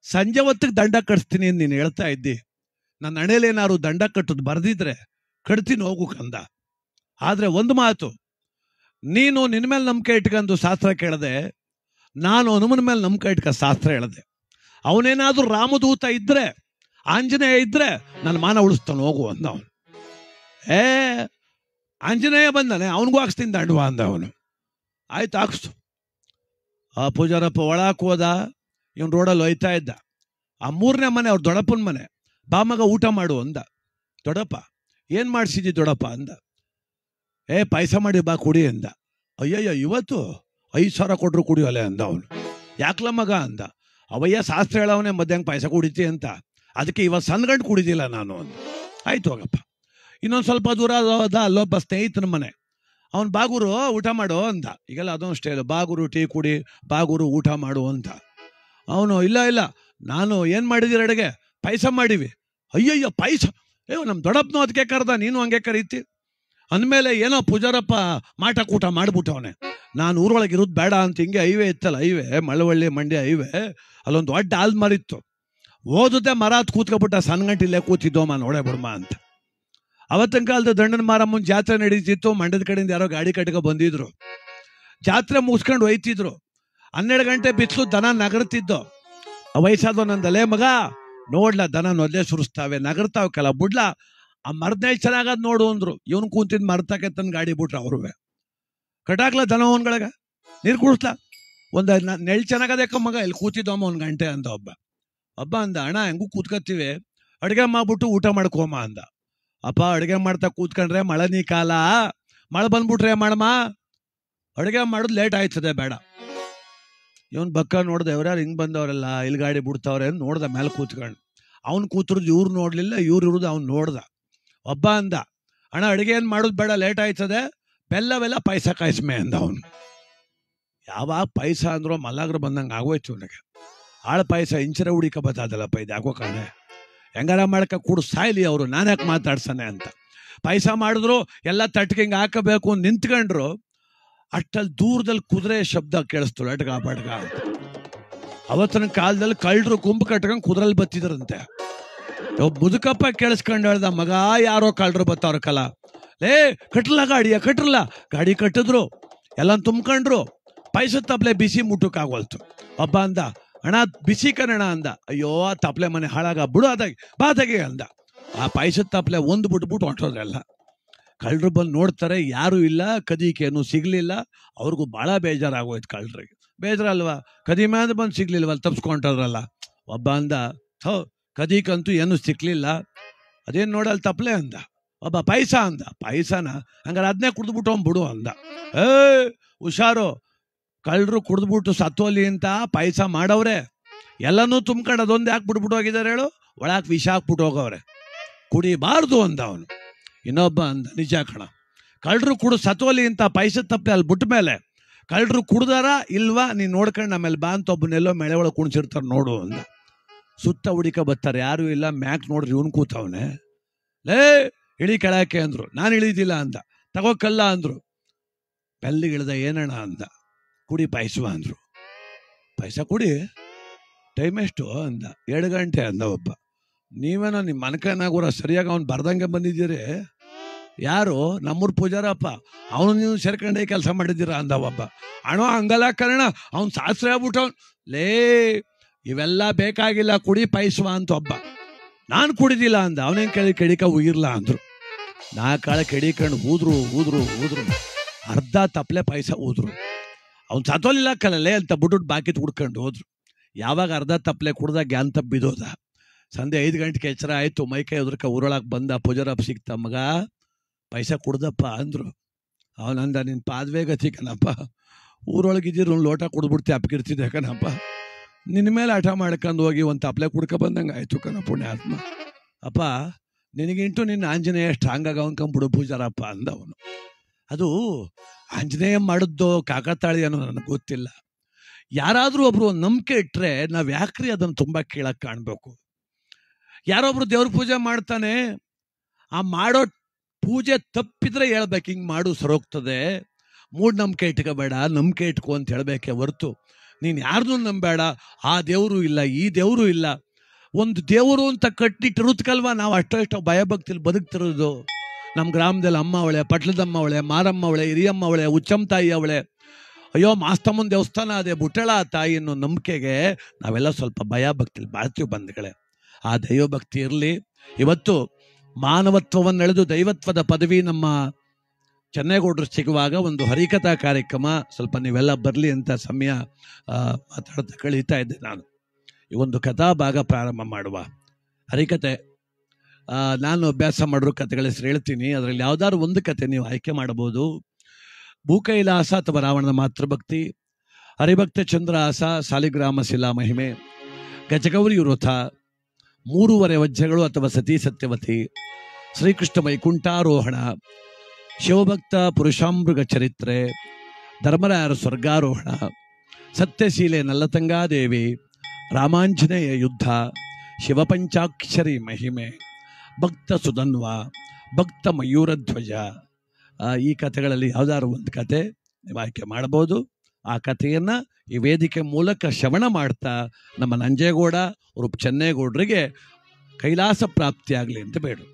ಸಂಜೆ ಹೊತ್ತಿಗೆ ದಂಡ ಕಟ್ಸ್ತೀನಿ ನೀನು ಹೇಳ್ತಾ ಇದ್ದಿ. ನನ್ನ ಹಣೆಯಲ್ಲಿ ಏನಾದ್ರು ದಂಡ ಕಟ್ಟೋದು ಬರೆದಿದ್ರೆ ಕಟ್ತೀನಿ ಹೋಗು ಕಂದ. ಆದರೆ ಒಂದು ಮಾತು, ನೀನು ನಿನ್ನ ಮೇಲೆ ನಂಬಿಕೆ ಇಟ್ಕೊಂಡು ಶಾಸ್ತ್ರ ಕೇಳದೆ, ನಾನು ಹನುಮನ ಮೇಲೆ ನಂಬಿಕೆ ಇಟ್ಕ ಶಾಸ್ತ್ರ ಹೇಳ್ದೆ. ಅವನೇನಾದ್ರೂ ರಾಮದೂತ ಇದ್ರೆ, ಆಂಜನೇಯ ಇದ್ರೆ ನನ್ನ ಮಾನ ಉಳಿಸ್ತಾನೆ ಹೋಗು ಅಂದ ಅವನು. ಆಂಜನೇಯ ಬಂದಾನೆ, ಅವನಿಗೂ ಹಾಕ್ಸ್ತೀನಿ ದಂಡವ ಅಂದ ಅವನು. ಆಯ್ತು ಹಾಕ್ಸ್ತು. ಆ ಪೂಜಾರಪ್ಪ ಒಳಕ್ಕೆ ಹೋದ. ಇವನು ರೋಡಲ್ಲಿ ಹೋಯ್ತಾ ಇದ್ದ. ಆ 3ನೇ ಮನೆ ಅವ್ರ ದೊಡ್ಡಪ್ಪನ ಮನೆ. ಬಾಮಗ ಊಟ ಮಾಡು ಅಂದ. ದೊಡ್ಡಪ್ಪ, ಏನು ಮಾಡಿಸಿದ್ದಿ ದೊಡ್ಡಪ್ಪ ಅಂದ. ಪಾಯಸ ಮಾಡಿ ಬಾ ಕುಡಿ ಅಂದ. ಅಯ್ಯಯ್ಯ, ಇವತ್ತು 5,000 ಕೊಟ್ಟರು ಕುಡಿಯೋಲೆ ಅಂದ ಅವನು. ಯಾಕ್ಲ ಮಗ ಅಂದ. ಅವಯ್ಯ ಶಾಸ್ತ್ರ ಹೇಳವನೇ ಮಧ್ಯಾಹ್ನ ಪಾಯಸ ಕುಡಿತಿ ಅಂತ, ಅದಕ್ಕೆ ಇವತ್ತು ಸಣ್ಣ ಗಂಟು ಕುಡಿದಿಲ್ಲ ನಾನು ಅಂದ. ಆಯ್ತು ಹೋಗಪ್ಪ. ಇನ್ನೊಂದು ಸ್ವಲ್ಪ ದೂರ ಹೋದ, ಅಲ್ಲೊಬ್ಬ ಸ್ನೇಹಿತನ ಮನೆ. ಅವನು ಬಾಗೂರು ಊಟ ಮಾಡು ಅಂದ. ಈಗೆಲ್ಲ ಅದೊಂದು ಸ್ಟೈಲು, ಬಾಗೂರು ಟೀ ಕುಡಿ, ಬಾಗೂರು ಊಟ ಮಾಡು ಅಂತ. ಅವನು ಇಲ್ಲ ಇಲ್ಲ, ನಾನು ಏನು ಮಾಡಿದ್ದೀರ ಅಡುಗೆ, ಪಾಯಸ ಮಾಡೀವಿ. ಅಯ್ಯಯ್ಯೋ ಪಾಯಸ, ನಮ್ಮ ದೊಡ್ಡಪ್ಪನೂ ಅದಕ್ಕೆ ಕರೆದ, ನೀನು ಹಂಗೆ ಕರೀತಿ ಅಂದಮೇಲೆ ಏನೋ ಪೂಜಾರಪ್ಪ ಮಾಟಕ್ಕೆ ಊಟ ಮಾಡಿಬಿಟ್ಟವನೆ. ನಾನು ಊರೊಳಗೆ ಇರೋದು ಬೇಡ ಅಂತ ಹಿಂಗೆ ಹೈವೇ ಇತ್ತಲ್ಲ, ಹೈವೇ ಮಳವಳ್ಳಿ ಮಂಡ್ಯ ಹೈವೇ, ಅಲ್ಲೊಂದು ದೊಡ್ಡ ಆಲ್ ಮರಿತ್ತು. ಓದುತ್ತೆ ಮರ ಹತ್ತು ಕೂತ್ಕೊಬಿಟ್ಟ, ಸಣ್ಣಗಂಟಿಲ್ಲೇ ಕೂತಿದ್ದೋಮ್ಮ ನೋಡೇ ಬಿಡಮ್ಮ ಅಂತ. ಅವತ್ತಿನ ಕಾಲದ ದಂಡನ ಮಾರಮ್ಮನ ಜಾತ್ರೆ ನಡೀತಿತ್ತು. ಮಂಡ್ಯದ ಕಡೆಯಿಂದ ಯಾರೋ ಗಾಡಿ ಕಟ್ಕೊ ಬಂದಿದ್ರು. ಜಾತ್ರೆ ಮುಗಿಸ್ಕೊಂಡು ಒಯ್ತಿದ್ರು. 12 ಗಂಟೆ ಬಿಸಿಲು, ದನ ನಗರ್ತಿದ್ದೋ. ವಯಸ್ಸಾದವ ನಂದಲೇ ಮಗ ನೋಡ್ಲ, ದನ ನೊದ್ದೆ ಸುರಿಸ್ತಾವೆ, ನಗರ್ತಾವಕ್ಕಲ್ಲ ಬಿಡ್ಲ, ಆ ಮರದ್ನೇಳು ಚೆನ್ನಾಗದ್ ನೋಡು ಅಂದ್ರು. ಇವನು ಕೂತಿದ್ ಮರ್ತಕ್ಕೆ ತನ್ನ ಗಾಡಿ ಬಿಟ್ರು. ಅವ್ರೂ ಕಟಾಕ್ಲ ದನ ಅವನ್ಗಳಿಗೆ ನೀರು ಕುಡಿಸ್ಲಾ, ಒಂದು ನೆಳ್ ಚೆನ್ನಾಗದಕ್ಕ ಮಗ, ಇಲ್ಲಿ ಕೂತಿದ್ದಮ್ಮ 1 ಗಂಟೆ ಅಂದ. ಒಬ್ಬ ಅಂದ, ಅಣ್ಣ ಹೆಂಗೂ ಕೂತ್ಕೊತೀವಿ, ಅಡುಗೆ ಮಾಡ್ಬಿಟ್ಟು ಊಟ ಮಾಡ್ಕೋಮ ಅಂದ. ಅಪ್ಪ ಅಡುಗೆ ಮಾಡ್ತಾ ಕೂತ್ಕೊಂಡ್ರೆ ಮಳೆ ನೀ ಕಾಲ, ಮಳೆ ಬಂದ್ಬಿಟ್ರೆ ಮಾಡಮ್ಮ, ಅಡುಗೆ ಮಾಡೋದು ಲೇಟ್ ಆಯ್ತದೆ, ಬೇಡ. ಇವನ್ ಬಕ್ಕ ನೋಡ್ದೆ, ಅವ್ರ್ಯಾರು ಹಿಂಗೆ ಬಂದವರೆಲ್ಲ ಇಲ್ಲಿ ಗಾಡಿ ಬಿಡ್ತಾವ್ರೆ ಅಂತ ನೋಡ್ದ ಮೇಲೆ ಕೂತ್ಕೊಂಡು. ಅವ್ನು ಕೂತ್ರದ್ದು ಇವ್ರು ನೋಡ್ಲಿಲ್ಲ, ಇವ್ರು ಇರೋದು ಅವ್ನು ನೋಡ್ದ. ಒಬ್ಬ ಅಂದ, ಅಣ್ಣ ಅಡುಗೆ ಏನು ಮಾಡೋದು ಬೇಡ, ಲೇಟ್ ಆಯ್ತದೆ, ಬೆಲ್ಲವೆಲ್ಲ ಪಾಯಸ ಕಾಯಿಸ್ಮೆ ಅಂದ ಅವನು. ಯಾವಾಗ ಪಾಯಸ ಅಂದ್ರೋ ಮಲ್ಲಾಗ್ರು ಬಂದಂಗೆ ಆಗೋಯ್ತು ಅವನಿಗೆ. ಆಳು ಪಾಯಸ ಇಂಚರ ಹುಡಿಕ ಬತ್ತಾದಲ್ಲಪ್ಪ, ಇದು ಯಾಕೋ ಕಾಣೆ, ಹೆಂಗಾರ ಮಾಡ್ಕ ಕೂಡ ಸಾಯ್ಲಿ ಅವರು, ನಾನು ಯಾಕೆ ಮಾತಾಡ್ಸಾನೆ ಅಂತ. ಪಾಯಸ ಮಾಡಿದ್ರು, ಎಲ್ಲ ತಟ್ಟಿಗೆ ಹಿಂಗೆ ಹಾಕಬೇಕು ನಿಂತ್ಕೊಂಡ್ರು. ಅಷ್ಟಲ್ಲಿ ದೂರದಲ್ಲಿ ಕುದುರೆ ಶಬ್ದ ಕೇಳಿಸ್ತು, ಲಟ್ಗ ಪಟ್ಗ. ಅವತ್ತಿನ ಕಾಲದಲ್ಲಿ ಕಳ್ಳರು ಗುಂಪು ಕಟ್ಕೊಂಡು ಕುದುರೆಲ್ಲಿ ಬತ್ತಿದ್ರಂತೆ. ಮುದುಕಪ್ಪ ಕೇಳಿಸ್ಕೊಂಡು ಹೇಳ್ದ, ಮಗ ಯಾರೋ ಕಳ್ಳರು ಬತ್ತವ್ರ ಕಲ, ಲೇ ಕಟ್ರಲ್ಲ ಗಾಡಿಯ, ಕಟ್ರಲ್ಲ. ಗಾಡಿ ಕಟ್ಟಿದ್ರು, ಎಲ್ಲ ತುಂಬ್ಕೊಂಡ್ರು. ಪಾಯಸದ ತಪ್ಲೆ ಬಿಸಿ ಮುಟ್ಟಕ್ಕಾಗೋಲ್ತು. ಒಬ್ಬ ಅಂದ, ಅಣ್ಣ ಬಿಸಿ ಕನ್ನಣ ಅಂದ. ಅಯ್ಯೋ ಆ ತಪ್ಲೆ ಮನೆ ಹಾಳಾಗ ಬಿಡು, ಅದಾಗಿ ಬಾದಾಗೆ ಅಂದ. ಆ ಪಾಯಸದ ತಪ್ಲೆ ಒಂದು ಬಿಟ್ಬಿಟ್ಟು ಹೊಂಟೋದ್ರೆಲ್ಲ. ಕಳ್ಳರು ಬಂದು ನೋಡ್ತಾರೆ, ಯಾರೂ ಇಲ್ಲ, ಕದೀಕೇನು ಸಿಗ್ಲಿಲ್ಲ. ಅವ್ರಿಗೂ ಭಾಳ ಬೇಜಾರಾಗೋಯ್ತು ಕಳ್ಳರಿಗೆ. ಬೇಜಾರಲ್ವಾ, ಕದಿಮೆ ಅಂದ್ರೆ ಬಂದು ಸಿಗ್ಲಿಲ್ವಲ್ಲ, ತಪ್ಸ್ಕೊಂಡ್ರಲ್ಲ. ಒಬ್ಬ ಅಂದ, ಕದೀಕಂತೂ ಏನು ಸಿಕ್ಲಿಲ್ಲ, ಅದೇನು ನೋಡಲ್ಲಿ ತಪ್ಲೆ ಅಂದ. ಒಬ್ಬ ಪಾಯಸ ಅಂದ. ಪಾಯಸನ ಹಂಗಾರೆ ಅದನ್ನೇ ಕುಡಿದ್ಬಿಟ್ಟು ಬಿಡು ಅಂದ. ಹುಷಾರು, ಕಳ್ಳರು ಕುಡಿದ್ಬಿಟ್ಟು ಸತ್ತೋಲಿ ಅಂತ ಪಾಯಸ ಮಾಡವ್ರೆ, ಎಲ್ಲನೂ ತುಂಬ್ಕೊಂಡು ಅದೊಂದು ಯಾಕೆ ಬಿಟ್ಬಿಟ್ಟು ಹೋಗಿದ್ದಾರೆ ಹೇಳು, ಒಳಗೆ ವಿಷ ಹಾಕ್ಬಿಟ್ಟು ಹೋಗವ್ರೆ, ಕುಡಿಬಾರ್ದು ಅಂದ ಅವನು. ಇನ್ನೊಬ್ಬ ಅಂದ, ನಿಜ ಕಣ, ಕಳ್ಳರು ಕುಡು ಸತ್ತೋಲಿ ಅಂತ ಪಾಯಸದ ತಪ್ಪೆ ಅಲ್ಲಿ ಬಿಟ್ಟ ಮೇಲೆ ಕಳ್ಳರು ಕುಡ್ದಾರ ಇಲ್ವಾ ನೀನು ನೋಡ್ಕೊಂಡು ಆಮೇಲೆ ಬಾ ಅಂತ ಒಬ್ಬನೆಲ್ಲೋ ಮೇಳೆ ಒಳಗೆ ಕುಣಿಸಿರ್ತಾರೆ ನೋಡು ಅಂದ. ಸುತ್ತ ಹುಡಿಕ ಬರ್ತಾರೆ, ಯಾರೂ ಇಲ್ಲ. ಮ್ಯಾಕ್ ನೋಡ್ರಿ ಇವನು ಕೂತವನೆ. ಲೇ ಇಳಿ ಕೆಳಕ್ಕೆ ಅಂದ್ರು. ನಾನು ಇಳಿದಿಲ್ಲ ಅಂದ. ತಗೋಕಲ್ಲ ಅಂದ್ರು. ಬೆಲ್ಲಿಗೆ ಇಳ್ದ, ಏನಣ್ಣ ಅಂದ. ಕುಡಿ ಪಾಯಸ ಅಂದ್ರು. ಪಾಯಸ ಕುಡಿ, ಟೈಮ್ ಎಷ್ಟು ಅಂದ. 2 ಗಂಟೆ ಅಂದ ಒಬ್ಬ. ನೀವೇನೋ ನಿಮ್ಮ ಮನಕನಾಗೂರ ಸರಿಯಾಗಿ ಅವ್ನು ಬರ್ದಂಗೆ ಬಂದಿದ್ದೀರಿ. ಯಾರು? ನಮ್ಮೂರು ಪೂಜಾರಪ್ಪ, ಅವನು ನೀವು ಸೇರ್ಕೊಂಡೇ ಕೆಲಸ ಮಾಡಿದ್ದೀರ ಅಂದ ಒಬ್ಬ. ಅಣ್ಣ ಹಂಗಲ್ಲ ಕಣ, ಅವ್ನು ಶಾಸ್ತ್ರ ಆಗ್ಬಿಟ್ಟವ್. ಲೇ ಇವೆಲ್ಲ ಬೇಕಾಗಿಲ್ಲ, ಕುಡಿ ಪಾಯಸ ಅಂತ ಒಬ್ಬ. ನಾನು ಕುಡಿದಿಲ್ಲ ಅಂದ. ಅವನೇನು ಕೆಡಿಕ ಉಗಿರ್ಲ ಅಂದ್ರು. 4 ಕಾಳ ಕೆಡಿಕೊಂಡು ಊದ್ರು ಅರ್ಧ ತಪ್ಪಲೆ ಪಾಯಸ ಊದ್ರು. ಅವ್ನು ಸತ್ತೋಲಿಲ್ಲ ಕಲಲ್ಲೇ ಅಂತ ಬಿಟ್ಬಿಟ್ಟು ಬಾಕಿ ಹುಡ್ಕೊಂಡು ಹೋದ್ರು. ಯಾವಾಗ ಅರ್ಧ ತಪ್ಪಲೆ ಕುಡ್ದ ಗ್ಯಾನ್ ತಪ್ಪು ಬಿದ್ದೋದ. ಸಂಜೆ 5 ಗಂಟೆಗೆ ಎಚ್ಚರ ಆಯಿತು. ಮೈಕೈ ಉದ್ರಕ ಊರೊಳಗೆ ಬಂದ. ಪೂಜಾರಪ್ಪ ಸಿಕ್ತ. ಮಗ ಪಾಯಸ ಕುಡ್ದಪ್ಪ ಅಂದರು. ಅವನಂದ, ನಿನ್ನ ಪಾದವೇ ಗತಿ ಕಣಪ್ಪ, ಊರೊಳಗಿದ್ದೀರು ಒಂದು ಲೋಟ ಕುಡ್ಬಿಡ್ತಿ ಅಪ್ಕಿರ್ತಿದ್ದೆ ಕಣಪ್ಪ, ನಿನ್ನ ಮೇಲೆ ಹಠ ಮಾಡ್ಕೊಂಡು ಹೋಗಿ ಒಂದು ತಪ್ಪಲೆ ಕುಡ್ಕ ಬಂದಂಗೆ ಆಯಿತು ಕಣ ಪುಣ್ಯಾತ್ಮ. ಅಪ್ಪ ನಿನಗಿಂಟು ನಿನ್ನ ಆಂಜನೇಯ ಸ್ಟ್ರಾಂಗಾಗಿ ಅವನ್ಕೊಂಬಿಡು ಪೂಜಾರಪ್ಪ ಅಂದ ಅವನು. ಅದು ಆಂಜನೇಯ ಮಾಡಿದ್ದೋ ಕಾಕತಾಳಿ ಅನ್ನೋ ನನಗೆ ಗೊತ್ತಿಲ್ಲ. ಯಾರಾದರೂ ಒಬ್ರು ಒಂದು ನಂಬಿಕೆ ಇಟ್ಟರೆ ನಾವು ಯಾಕ್ರಿ ಅದನ್ನು ತುಂಬ ಕೀಳಕ್ಕೆ ಕಾಣಬೇಕು? ಯಾರೊಬ್ರು ದೇವ್ರ ಪೂಜೆ ಮಾಡ್ತಾನೆ, ಆ ಮಾಡೋ ಪೂಜೆ ತಪ್ಪಿದ್ರೆ ಹೇಳ್ಬೇಕು, ಹಿಂಗೆ ಮಾಡು ಸರೋಗ್ತದೆ, ಮೂಢನಂಬಿಕೆ ಇಟ್ಕೋಬೇಡ, ನಂಬಿಕೆ ಇಟ್ಕೊ ಅಂತ ಹೇಳಬೇಕೆ ಹೊರ್ತು ನೀನು ಯಾರನ್ನೂ ನಂಬೇಡ. ಆ ದೇವರು ಇಲ್ಲ, ಈ ದೇವರು ಇಲ್ಲ. ಒಂದು ದೇವರು ಅಂತ ಕಟ್ಟಿಟ್ಟಿರುತ್ತಲ್ವ, ನಾವು ಅಷ್ಟೋ ಭಯಭಕ್ತಿಲಿ ಬದುಕ್ತಿರೋದು. ನಮ್ಮ ಗ್ರಾಮದಲ್ಲಿ ಅಮ್ಮ ಅವಳೆ, ಪಟ್ಲದಮ್ಮ ಅವಳೆ, ಮಾರಮ್ಮ ಅವಳೆ, ಹಿರಿಯಮ್ಮ ಅವಳೆ, ಉಚ್ಚಮ್ಮ ತಾಯಿ ಅವಳೆ, ಅಯ್ಯೋ ಮಾಸ್ತಮ್ಮನ ದೇವಸ್ಥಾನ ಅದೇ ಬುಟ್ಟಳ ತಾಯಿ ಅನ್ನೋ ನಂಬಿಕೆಗೆ ನಾವೆಲ್ಲ ಸ್ವಲ್ಪ ಭಯಭಕ್ತಿಲಿ ಬಾಳ್ತೀವಿ ಬಂಧುಗಳೇ. ಆ ದೈವಭಕ್ತಿ ಇರಲಿ. ಇವತ್ತು ಮಾನವತ್ವವನ್ನು ಎಳೆದು ದೈವತ್ವದ ಪದವಿ ನಮ್ಮ ಚೆನ್ನೇಗೌಡರು ಸಿಗುವಾಗ ಒಂದು ಹರಿಕಥಾ ಕಾರ್ಯಕ್ರಮ, ಸ್ವಲ್ಪ ನೀವೆಲ್ಲ ಬರಲಿ ಅಂತ ಸಮಯ ಮಾತಾಡ್ತಾ ಕಳೀತಾ ಇದ್ದೆ ನಾನು. ಈ ಒಂದು ಕಥಾ ಭಾಗ ಪ್ರಾರಂಭ ಮಾಡುವ. ಹರಿಕತೆ ನಾನು ಅಭ್ಯಾಸ ಮಾಡಿರೋ ಕಥೆಗಳ ಹೆಸರು ಹೇಳ್ತೀನಿ. ಅದರಲ್ಲಿ ಯಾವ್ದಾದ್ರು ಒಂದು ಕತೆ ನೀವು ಆಯ್ಕೆ ಮಾಡಬಹುದು. ಭೂಕೈಲಾಸ ಅಥವಾ ರಾವಣನ ಮಾತೃಭಕ್ತಿ, ಹರಿಭಕ್ತ ಚಂದ್ರಹಾಸ, ಸಾಲಿಗ್ರಾಮ ಶಿಲಾ ಮಹಿಮೆ, ಗಜಗೌರಿ ವೃಥ, 3 ವಜ್ರಗಳು ಅಥವಾ ಸತಿ ಸತ್ಯವತಿ, ಶ್ರೀಕೃಷ್ಣ ವೈಕುಂಠಾರೋಹಣ, ಶಿವಭಕ್ತ ಪುರುಷಾಮೃಗ ಚರಿತ್ರೆ, ಧರ್ಮರಾಯರ ಸ್ವರ್ಗಾರೋಹಣ, ಸತ್ಯಶೀಲೆ ನಲ್ಲತಂಗಾದೇವಿ, ರಾಮಾಂಜನೇಯ ಯುದ್ಧ, ಶಿವಪಂಚಾಕ್ಷರಿ ಮಹಿಮೆ, ಭಕ್ತ ಸುಧನ್ವ, ಭಕ್ತ ಮಯೂರಧ್ವಜ. ಈ ಕಥೆಗಳಲ್ಲಿ ಯಾವುದಾದ್ರು ಒಂದು ಕತೆ ನೀವು ಆಯ್ಕೆ ಮಾಡಬಹುದು. ಆ ಕಥೆಯನ್ನು ಈ ವೇದಿಕೆ ಮೂಲಕ ಶ್ರವಣ ಮಾಡ್ತಾ ನಮ್ಮ ನಂಜೇಗೌಡ ಉರುಪ್ ಚೆನ್ನೇಗೌಡರಿಗೆ ಕೈಲಾಸ ಪ್ರಾಪ್ತಿಯಾಗಲಿ ಅಂತ ಬೇಡು.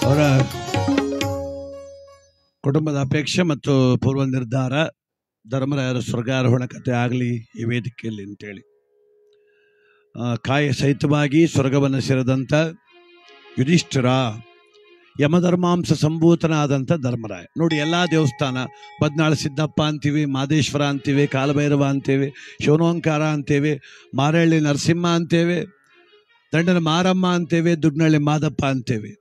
ಅವರ ಕುಟುಂಬದ ಅಪೇಕ್ಷೆ ಮತ್ತು ಪೂರ್ವ ನಿರ್ಧಾರ ಧರ್ಮರಾಯರ ಸ್ವರ್ಗಾರೋಹಣ ಕಥೆ ಆಗಲಿ ಈ ವೇದಿಕೆಯಲ್ಲಿ ಅಂತೇಳಿ ಕಾಯ ಸಹಿತವಾಗಿ ಸ್ವರ್ಗವನ್ನು ಸೇರಿದಂಥ ಯುಧಿಷ್ಠಿರ, ಯಮಧರ್ಮಾಂಶ ಸಂಭೂತನಾದಂಥ ಧರ್ಮರಾಯ. ನೋಡಿ, ಎಲ್ಲ ದೇವಸ್ಥಾನ ಬದ್ನಾಳ ಸಿದ್ದಪ್ಪ ಅಂತೀವಿ, ಮಾದೇಶ್ವರ ಅಂತೀವಿ, ಕಾಲಭೈರವ ಅಂತೀವಿ, ಶಿವನೋಂಕಾರ ಅಂತೀವಿ, ಮಾರಹಳ್ಳಿ ನರಸಿಂಹ ಅಂತೇವೆ, ದಂಡನ ಮಾರಮ್ಮ ಅಂತೇವೆ, ದುಡ್ನಳ್ಳಿ ಮಾದಪ್ಪ ಅಂತೇವೆ.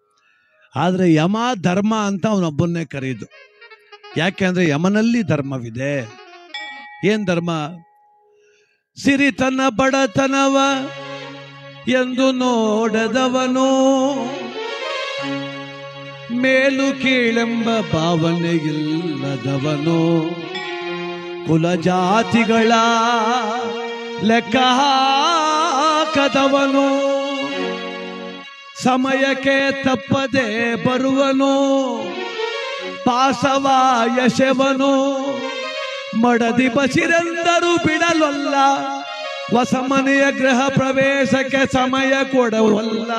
ಆದರೆ ಯಮ ಧರ್ಮ ಅಂತ ಅವನೊಬ್ಬನ್ನೇ ಕರೆಯೋದು. ಯಾಕೆ ಅಂದರೆ ಯಮನಲ್ಲಿ ಧರ್ಮವಿದೆ. ಏನ್ ಧರ್ಮ? ಸಿರಿತನ ಬಡತನವ ಎಂದು ನೋಡದವನು, ಮೇಲು ಕೀಳೆಂಬ ಭಾವನೆಯಿಲ್ಲದವನು, ಕುಲ ಜಾತಿಗಳ ಲೆಕ್ಕ ಹಾಕದವನು, ಸಮಯಕ್ಕೆ ತಪ್ಪದೆ ಬರುವನು, ಪಾಸವ ಯಶವನು, ಮಡದಿ ಬಸಿರೆಂದರೂ ಬಿಡಲೊಲ್ಲ, ಹೊಸ ಮನೆಯ ಗೃಹ ಪ್ರವೇಶಕ್ಕೆ ಸಮಯ ಕೊಡವಲ್ಲ,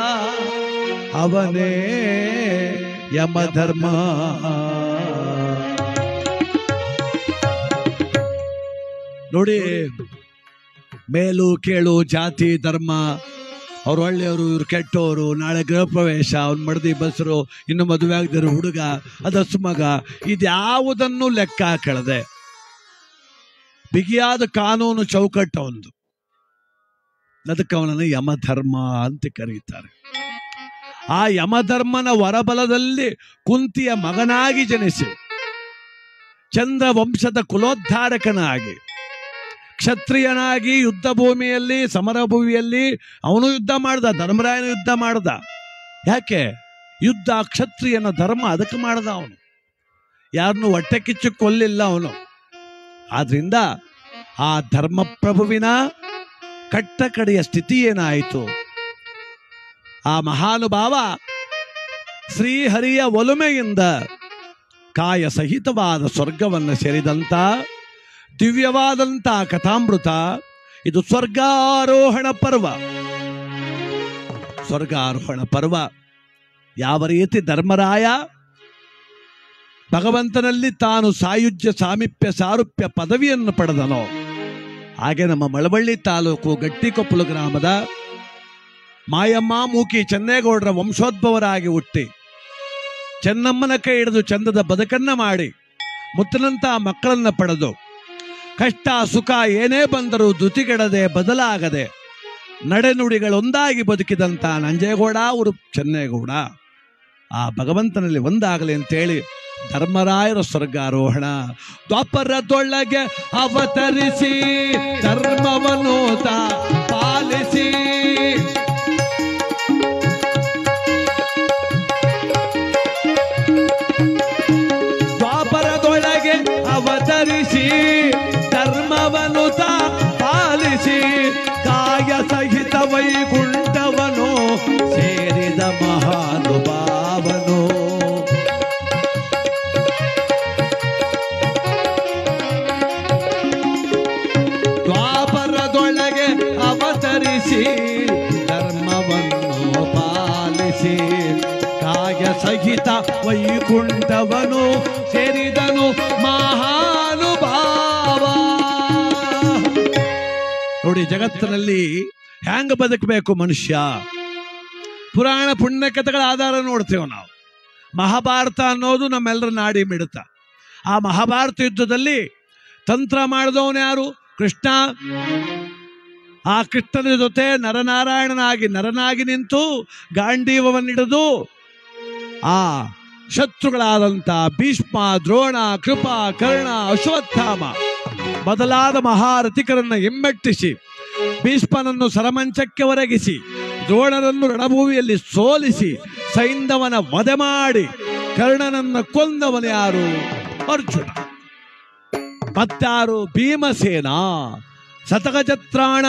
ಅವನೇ ಯಮಧರ್ಮ. ನೋಡಿ, ಮೇಲು ಕೇಳು ಜಾತಿ ಧರ್ಮ, ಅವ್ರು ಒಳ್ಳೆಯವರು, ಇವ್ರು ಕೆಟ್ಟವರು, ನಾಳೆ ಗೃಹ ಪ್ರವೇಶ, ಅವ್ನು ಮಡದಿ ಬಸರು, ಇನ್ನು ಮದುವೆ ಆಗದಿರೋ ಹುಡುಗ, ಅದು ಹಸುಮಗ, ಇದ್ಯಾವುದನ್ನು ಲೆಕ್ಕ ಹಾಕಳದೆ ಬಿಗಿಯಾದ ಕಾನೂನು ಚೌಕಟ್ಟು ಅವನದು. ಅದಕ್ಕೆ ಅವನನ್ನು ಯಮಧರ್ಮ ಅಂತ ಕರೀತಾರೆ. ಆ ಯಮಧರ್ಮನ ವರಬಲದಲ್ಲಿ ಕುಂತಿಯ ಮಗನಾಗಿ ಜನಿಸಿ ಚಂದ್ರ ವಂಶದ ಕುಲೋದ್ಧಾರಕನಾಗಿ ಕ್ಷತ್ರಿಯನಾಗಿ ಯುದ್ಧ ಭೂಮಿಯಲ್ಲಿ ಸಮರ ಭೂಮಿಯಲ್ಲಿ ಅವನು ಯುದ್ಧ ಮಾಡ್ದ, ಧರ್ಮರಾಯನು ಯುದ್ಧ ಮಾಡ್ದ. ಯಾಕೆ? ಯುದ್ಧ ಕ್ಷತ್ರಿಯನ ಧರ್ಮ, ಅದಕ್ಕೆ ಮಾಡ್ದ. ಅವನು ಯಾರನ್ನು ಹೊಟ್ಟೆ ಕಿಚ್ಚು ಕೊಲ್ಲಿಲ್ಲ ಅವನು. ಆದ್ರಿಂದ ಆ ಧರ್ಮಪ್ರಭುವಿನ ಕಟ್ಟ ಕಡೆಯ ಸ್ಥಿತಿ ಏನಾಯಿತು? ಆ ಮಹಾನುಭಾವ ಶ್ರೀಹರಿಯ ಒಲುಮೆಯಿಂದ ಕಾಯ ಸಹಿತವಾದ ಸ್ವರ್ಗವನ್ನು ಸೇರಿದಂತ ದಿವ್ಯವಾದಂಥ ಕಥಾಮೃತ ಇದು. ಸ್ವರ್ಗಾರೋಹಣ ಪರ್ವ. ಸ್ವರ್ಗಾರೋಹಣ ಪರ್ವ ಯಾವ ರೀತಿ ಧರ್ಮರಾಯ ಭಗವಂತನಲ್ಲಿ ತಾನು ಸಾಯುಜ್ಯ ಸಾಮೀಪ್ಯ ಸಾರೂಪ್ಯ ಪದವಿಯನ್ನು ಪಡೆದನೋ, ಹಾಗೆ ನಮ್ಮ ಮಳವಳ್ಳಿ ತಾಲೂಕು ಗಟ್ಟಿಕೊಪ್ಪಲು ಗ್ರಾಮದ ಮಾಯಮ್ಮ ಮೂಕಿ ಚೆನ್ನೇಗೌಡರ ವಂಶೋದ್ಭವರಾಗಿ ಹುಟ್ಟಿ ಚೆನ್ನಮ್ಮನ ಕೈ ಹಿಡಿದು ಚಂದದ ಬದುಕನ್ನ ಮಾಡಿ ಮುತ್ತನಂತ ಮಕ್ಕಳನ್ನ ಪಡೆದು ಕಷ್ಟ ಸುಖ ಏನೇ ಬಂದರೂ ಧೃತಿಗೆಡದೆ ಬದಲಾಗದೆ ನಡೆನುಡಿಗಳೊಂದಾಗಿ ಬದುಕಿದಂಥ ನಂಜೇಗೌಡ ಉರುಪ್ ಚೆನ್ನೇಗೌಡ ಆ ಭಗವಂತನಲ್ಲಿ ಒಂದಾಗಲಿ ಅಂತೇಳಿ ಧರ್ಮರಾಯರ ಸ್ವರ್ಗಾರೋಹಣ. ದ್ವಾಪರದೊಳಗೆ ಅವತರಿಸಿ ಧರ್ಮವನ್ನು ಪಾಲಿಸಿ ದ್ವಾಪರದೊಳಗೆ ಅವತರಿಸಿ ಧರ್ಮವನ್ನು ಪಾಲಿಸಿ ಕಾಯ ಸಹಿತ ವೈಕುಂಠವನು ಮಹಾನುಭಾವನು. ದ್ವಾಪರದೊಳಗೆ ಅವತರಿಸಿ ಧರ್ಮವನ್ನು ಪಾಲಿಸಿ ಕಾಯ ಸಹಿತ ವೈಕುಂಠವನು ಸೇರಿದನು ಮಹಾನುಭಾವ. ನೋಡಿ, ಜಗತ್ತಿನಲ್ಲಿ ಹ್ಯಾಂಗ ಬದುಕಬೇಕು ಮನುಷ್ಯ, ಪುರಾಣ ಪುಣ್ಯ ಕಥೆಗಳ ಆಧಾರ ನೋಡ್ತೇವೆ ನಾವು. ಮಹಾಭಾರತ ಅನ್ನೋದು ನಮ್ಮೆಲ್ಲರ ನಾಡಿ ಮಿಡಿತ. ಆ ಮಹಾಭಾರತ ಯುದ್ಧದಲ್ಲಿ ತಂತ್ರ ಮಾಡಿದವನು ಯಾರು? ಕೃಷ್ಣ. ಆ ಕೃಷ್ಣನ ಜೊತೆ ನರನಾಗಿ ನಿಂತು ಗಾಂಡೀವವನ್ನಿಡಿದು ಆ ಶತ್ರುಗಳಾದಂಥ ಭೀಷ್ಮ, ದ್ರೋಣ, ಕೃಪ, ಕರ್ಣ, ಅಶ್ವತ್ಥಾಮ ಮೊದಲಾದ ಮಹಾರಥಿಕರನ್ನು ಹಿಮ್ಮೆಟ್ಟಿಸಿ ಭೀಷ್ಮನನ್ನು ಸರಮಂಚಕ್ಕೆ ಒರಗಿಸಿ ದ್ರೋಣರನ್ನು ರಣಭೂಮಿಯಲ್ಲಿ ಸೋಲಿಸಿ ಸೈಂಧವನ ವಧೆ ಮಾಡಿ ಕರ್ಣನನ್ನು ಕೊಂದವನು ಯಾರು? ಅರ್ಜುನ. ಮತ್ತಾರು? ಭೀಮಸೇನ. ಶತಕಚತ್ರಾಣ.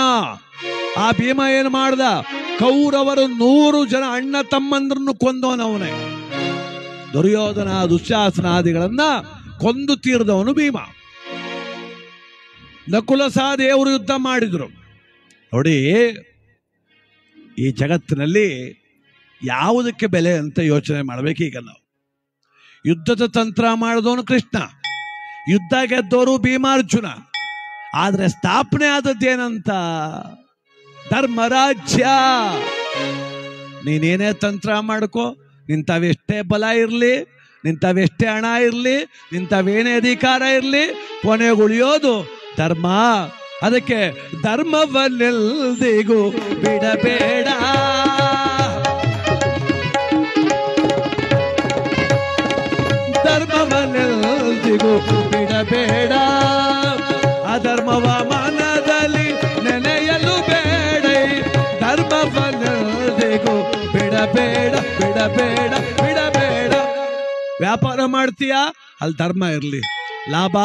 ಆ ಭೀಮ ಏನು ಮಾಡ್ದ? ಕೌರವರು 100 ಜನ ಅಣ್ಣ ತಮ್ಮಂದ್ರನ್ನು ಕೊಂದವನವನೇ. ದುರ್ಯೋಧನ, ದುಶ್ಯಾಸನಾದಿಗಳನ್ನ ಕೊಂದು ತೀರಿದವನು ಭೀಮ. ನಕುಲ ಸಹದೇವರು ಯುದ್ಧ ಮಾಡಿದ್ರು. ನೋಡಿ, ಈ ಜಗತ್ತಿನಲ್ಲಿ ಯಾವುದಕ್ಕೆ ಬೆಲೆ ಅಂತ ಯೋಚನೆ ಮಾಡಬೇಕೀಗ ನಾವು. ಯುದ್ಧದ ತಂತ್ರ ಮಾಡಿದವನು ಕೃಷ್ಣ, ಯುದ್ಧ ಗೆದ್ದವರು ಭೀಮಾರ್ಜುನ. ಆದ್ರೆ ಸ್ಥಾಪನೆ ಆದದ್ದೇನಂತ? ಧರ್ಮರಾಜ್ಯ. ನೀನೇನೇ ತಂತ್ರ ಮಾಡ್ಕೋ, ನಿಂತಾವೆಷ್ಟೇ ಬಲ ಇರಲಿ, ನಿಂತಾವೆಷ್ಟೇ ಹಣ ಇರಲಿ, ನಿಂತಾವೇನೇ ಅಧಿಕಾರ ಇರಲಿ, ಕೊನೆಗೆ ಉಳಿಯೋದು ಧರ್ಮ. ಅದಕ್ಕೆ ಧರ್ಮವನ್ನೆಲ್ದಿಗೂ ಬಿಡಬೇಡ, ಧರ್ಮವನ್ನೆಲ್ದಿಗೂ ಬಿಡಬೇಡ, ಅಧರ್ಮವ ಮನದಲ್ಲಿ ನೆನೆಯಲು ಬೇಡ, ಧರ್ಮವನ್ನೆಲ್ದಿಗೂ ಬಿಡಬೇಡ ಬಿಡಬೇಡ ಬಿಡಬೇಡ. ವ್ಯಾಪಾರ ಮಾಡ್ತೀಯಾ? ಅಲ್ಲಿ ಧರ್ಮ ಇರಲಿ. ಲಾಭ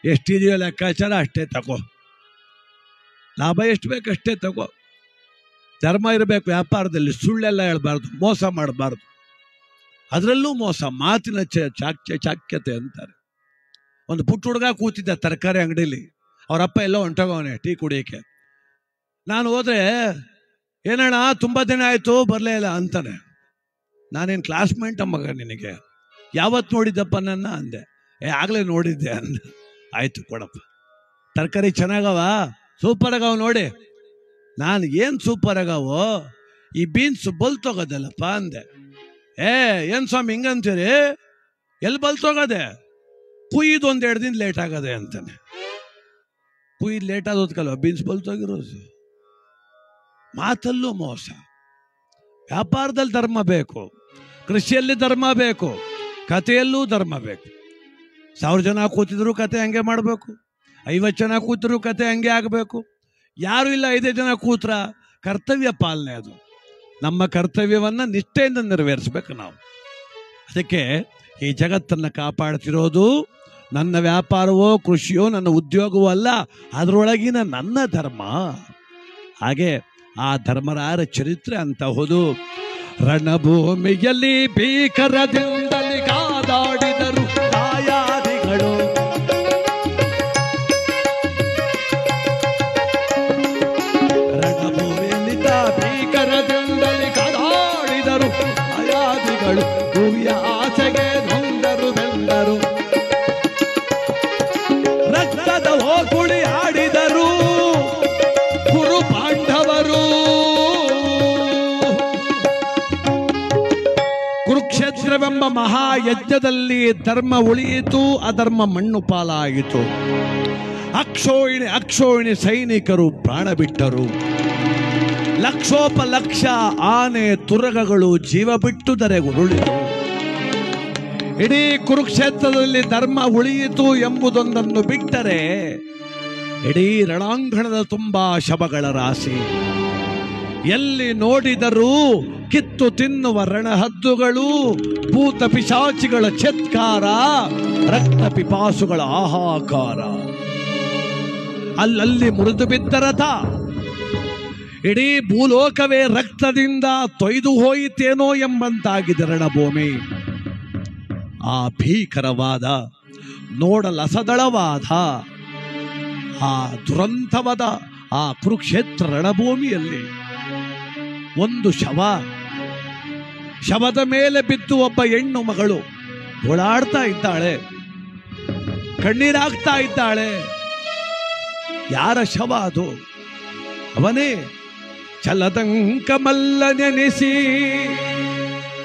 ಎಷ್ಟಿದೆಯೋ ಲೆಕ್ಕಾಚಾರ ಅಷ್ಟೇ ತಗೋ. ಲಾಭ ಎಷ್ಟು ಬೇಕು ಅಷ್ಟೇ ತಗೋ. ಧರ್ಮ ಇರಬೇಕು ವ್ಯಾಪಾರದಲ್ಲಿ. ಸುಳ್ಳೆಲ್ಲ ಹೇಳ್ಬಾರ್ದು, ಮೋಸ ಮಾಡಬಾರ್ದು. ಅದರಲ್ಲೂ ಮೋಸ, ಮಾತಿನ ಚಾಕ್ಯತೆ ಅಂತಾರೆ. ಒಂದು ಪುಟ್ಟ ಹುಡುಗ ಕೂತಿದ್ದ ತರಕಾರಿ ಅಂಗಡಿಲಿ, ಅವರಪ್ಪ ಎಲ್ಲೋ ಹೊಂಟೋಗವನೆ ಟೀ ಕುಡಿಯೋಕೆ. ನಾನು ಹೋದ್ರೆ, ಏನಣ್ಣ ತುಂಬ ದಿನ ಆಯಿತು ಬರಲೇ ಇಲ್ಲ ಅಂತಾನೆ. ನಾನೇನು ಕ್ಲಾಸ್ಮೇಟ್ ಮಗ ನಿನಗೆ? ಯಾವತ್ತು ನೋಡಿದ್ದಪ್ಪ ನನ್ನ ಅಂದೆ. ಆಗಲೇ ನೋಡಿದ್ದೆ ಅಂದ. ಆಯ್ತು ಕೊಡಪ್ಪ. ತರಕಾರಿ ಚೆನ್ನಾಗವ? ಸೂಪರ್ ಆಗವ ನೋಡಿ. ನಾನು ಏನು ಸೂಪರ್ ಆಗವೋ, ಈ ಬೀನ್ಸ್ ಬಲ್ತೋಗೋದಲ್ಲಪ್ಪ ಅಂದೆ. ಏನು ಸ್ವಾಮಿ ಹಿಂಗಂತೀರಿ? ಎಲ್ಲಿ ಬಲ್ತೋಗದೆ? ಕುಯ್ದು 1-2 ದಿನ ಲೇಟ್ ಆಗದೆ ಅಂತಾನೆ. ಕುಯ್ದು ಲೇಟ್ ಆದೋದ್ಕಲ್ವ ಬೀನ್ಸ್ ಬಲ್ತೋಗಿರೋದು. ಮಾತಲ್ಲೂ ಮೋಸ. ವ್ಯಾಪಾರದಲ್ಲಿ ಧರ್ಮ ಬೇಕು, ಕೃಷಿಯಲ್ಲಿ ಧರ್ಮ ಬೇಕು, ಕಥೆಯಲ್ಲೂ ಧರ್ಮ ಬೇಕು. 1000 ಜನ ಕೂತಿದ್ರು ಕತೆ ಹಂಗೆ ಮಾಡಬೇಕು, 50 ಜನ ಕೂತರು ಕತೆ ಹಂಗೆ ಆಗಬೇಕು. ಯಾರು ಇಲ್ಲ 5 ಜನ ಕೂತ್ರ ಕರ್ತವ್ಯ ಪಾಲನೆ. ಅದು ನಮ್ಮ ಕರ್ತವ್ಯವನ್ನು ನಿಷ್ಠೆಯಿಂದ ನೆರವೇರಿಸ್ಬೇಕು ನಾವು. ಅದಕ್ಕೆ ಈ ಜಗತ್ತನ್ನು ಕಾಪಾಡ್ತಿರೋದು ನನ್ನ ವ್ಯಾಪಾರವೋ ಕೃಷಿಯೋ ನನ್ನ ಉದ್ಯೋಗವೋ ಅಲ್ಲ, ಅದರೊಳಗಿನ ನನ್ನ ಧರ್ಮ. ಹಾಗೆ ಆ ಧರ್ಮರಾಯರ ಚರಿತ್ರೆ ಅಂತಹುದು. ರಣಭೂಮಿಯಲ್ಲಿ ಭೀಕರದಿಂದಲೇ ಕಾದಾಡಿದರು ದಾಯಾದಿಗಳು, ರಣಭೂಮಿಯಲ್ಲಿ ಭೀಕರದಿಂದಲೇ ಕಾದಾಡಿದರು ದಾಯಾದಿಗಳು, ಭೂಮಿಯ ಆಸೆಗೆ ನೊಂದರು ಬೆಂದರು, ರಕ್ತದ ಓಕುಳಿ ಆಡಿದರು ಕುರು ಪಾಂಡವರು. ಕುರುಕ್ಷೇತ್ರವೆಂಬ ಮಹಾಯಜ್ಞದಲ್ಲಿ ಧರ್ಮ ಉಳಿಯಿತು, ಅಧರ್ಮ ಮಣ್ಣು ಪಾಲಾಯಿತು. ಅಕ್ಷೋಹಿಣಿ ಸೈನಿಕರು ಪ್ರಾಣ ಬಿಟ್ಟರು. ಲಕ್ಷೋಪಲಕ್ಷ ಆನೆ ತುರಗಗಳು ಜೀವ ಬಿಟ್ಟು ಧರೆಗುರುಳಿತು. ಇಡೀ ಕುರುಕ್ಷೇತ್ರದಲ್ಲಿ ಧರ್ಮ ಉಳಿಯಿತು ಎಂಬುದೊಂದನ್ನು ಬಿಟ್ಟರೆ ಇಡೀ ರಣಾಂಗಣದ ತುಂಬಾ ಶವಗಳ ರಾಶಿ. ಎಲ್ಲಿ ನೋಡಿದರೂ ಕಿತ್ತು ತಿನ್ನುವ ರಣಹದ್ದುಗಳು, ಭೂತ ಪಿಶಾಚಿಗಳ ಛತ್ಕಾರ, ರಕ್ತ ಪಿಪಾಸುಗಳ ಆಹಾಕಾರ. ಅಲ್ಲಲ್ಲಿ ಮುರಿದು ಬಿದ್ದ ರಥ, ಇಡೀ ಭೂಲೋಕವೇ ರಕ್ತದಿಂದ ತೊಯ್ದು ಹೋಯಿತೇನೋ ಎಂಬಂತಾಗಿದೆ ರಣಭೂಮಿ. ಆ ಭೀಕರವಾದ, ನೋಡಲಸದಳವಾದ, ಆ ದುರಂತವಾದ ಆ ಕುರುಕ್ಷೇತ್ರ ರಣಭೂಮಿಯಲ್ಲಿ ಒಂದು ಶವದ ಮೇಲೆ ಬಿದ್ದು ಒಬ್ಬ ಹೆಣ್ಣು ಮಗಳು ಓಡಾಡ್ತಾ ಇದ್ದಾಳೆ, ಕಣ್ಣೀರಾಗ್ತಾ ಇದ್ದಾಳೆ. ಯಾರ ಶವ ಅದು? ಅವನೇ ಛಲದಂಕ ಮಲ್ಲ ನೆನೆಸಿ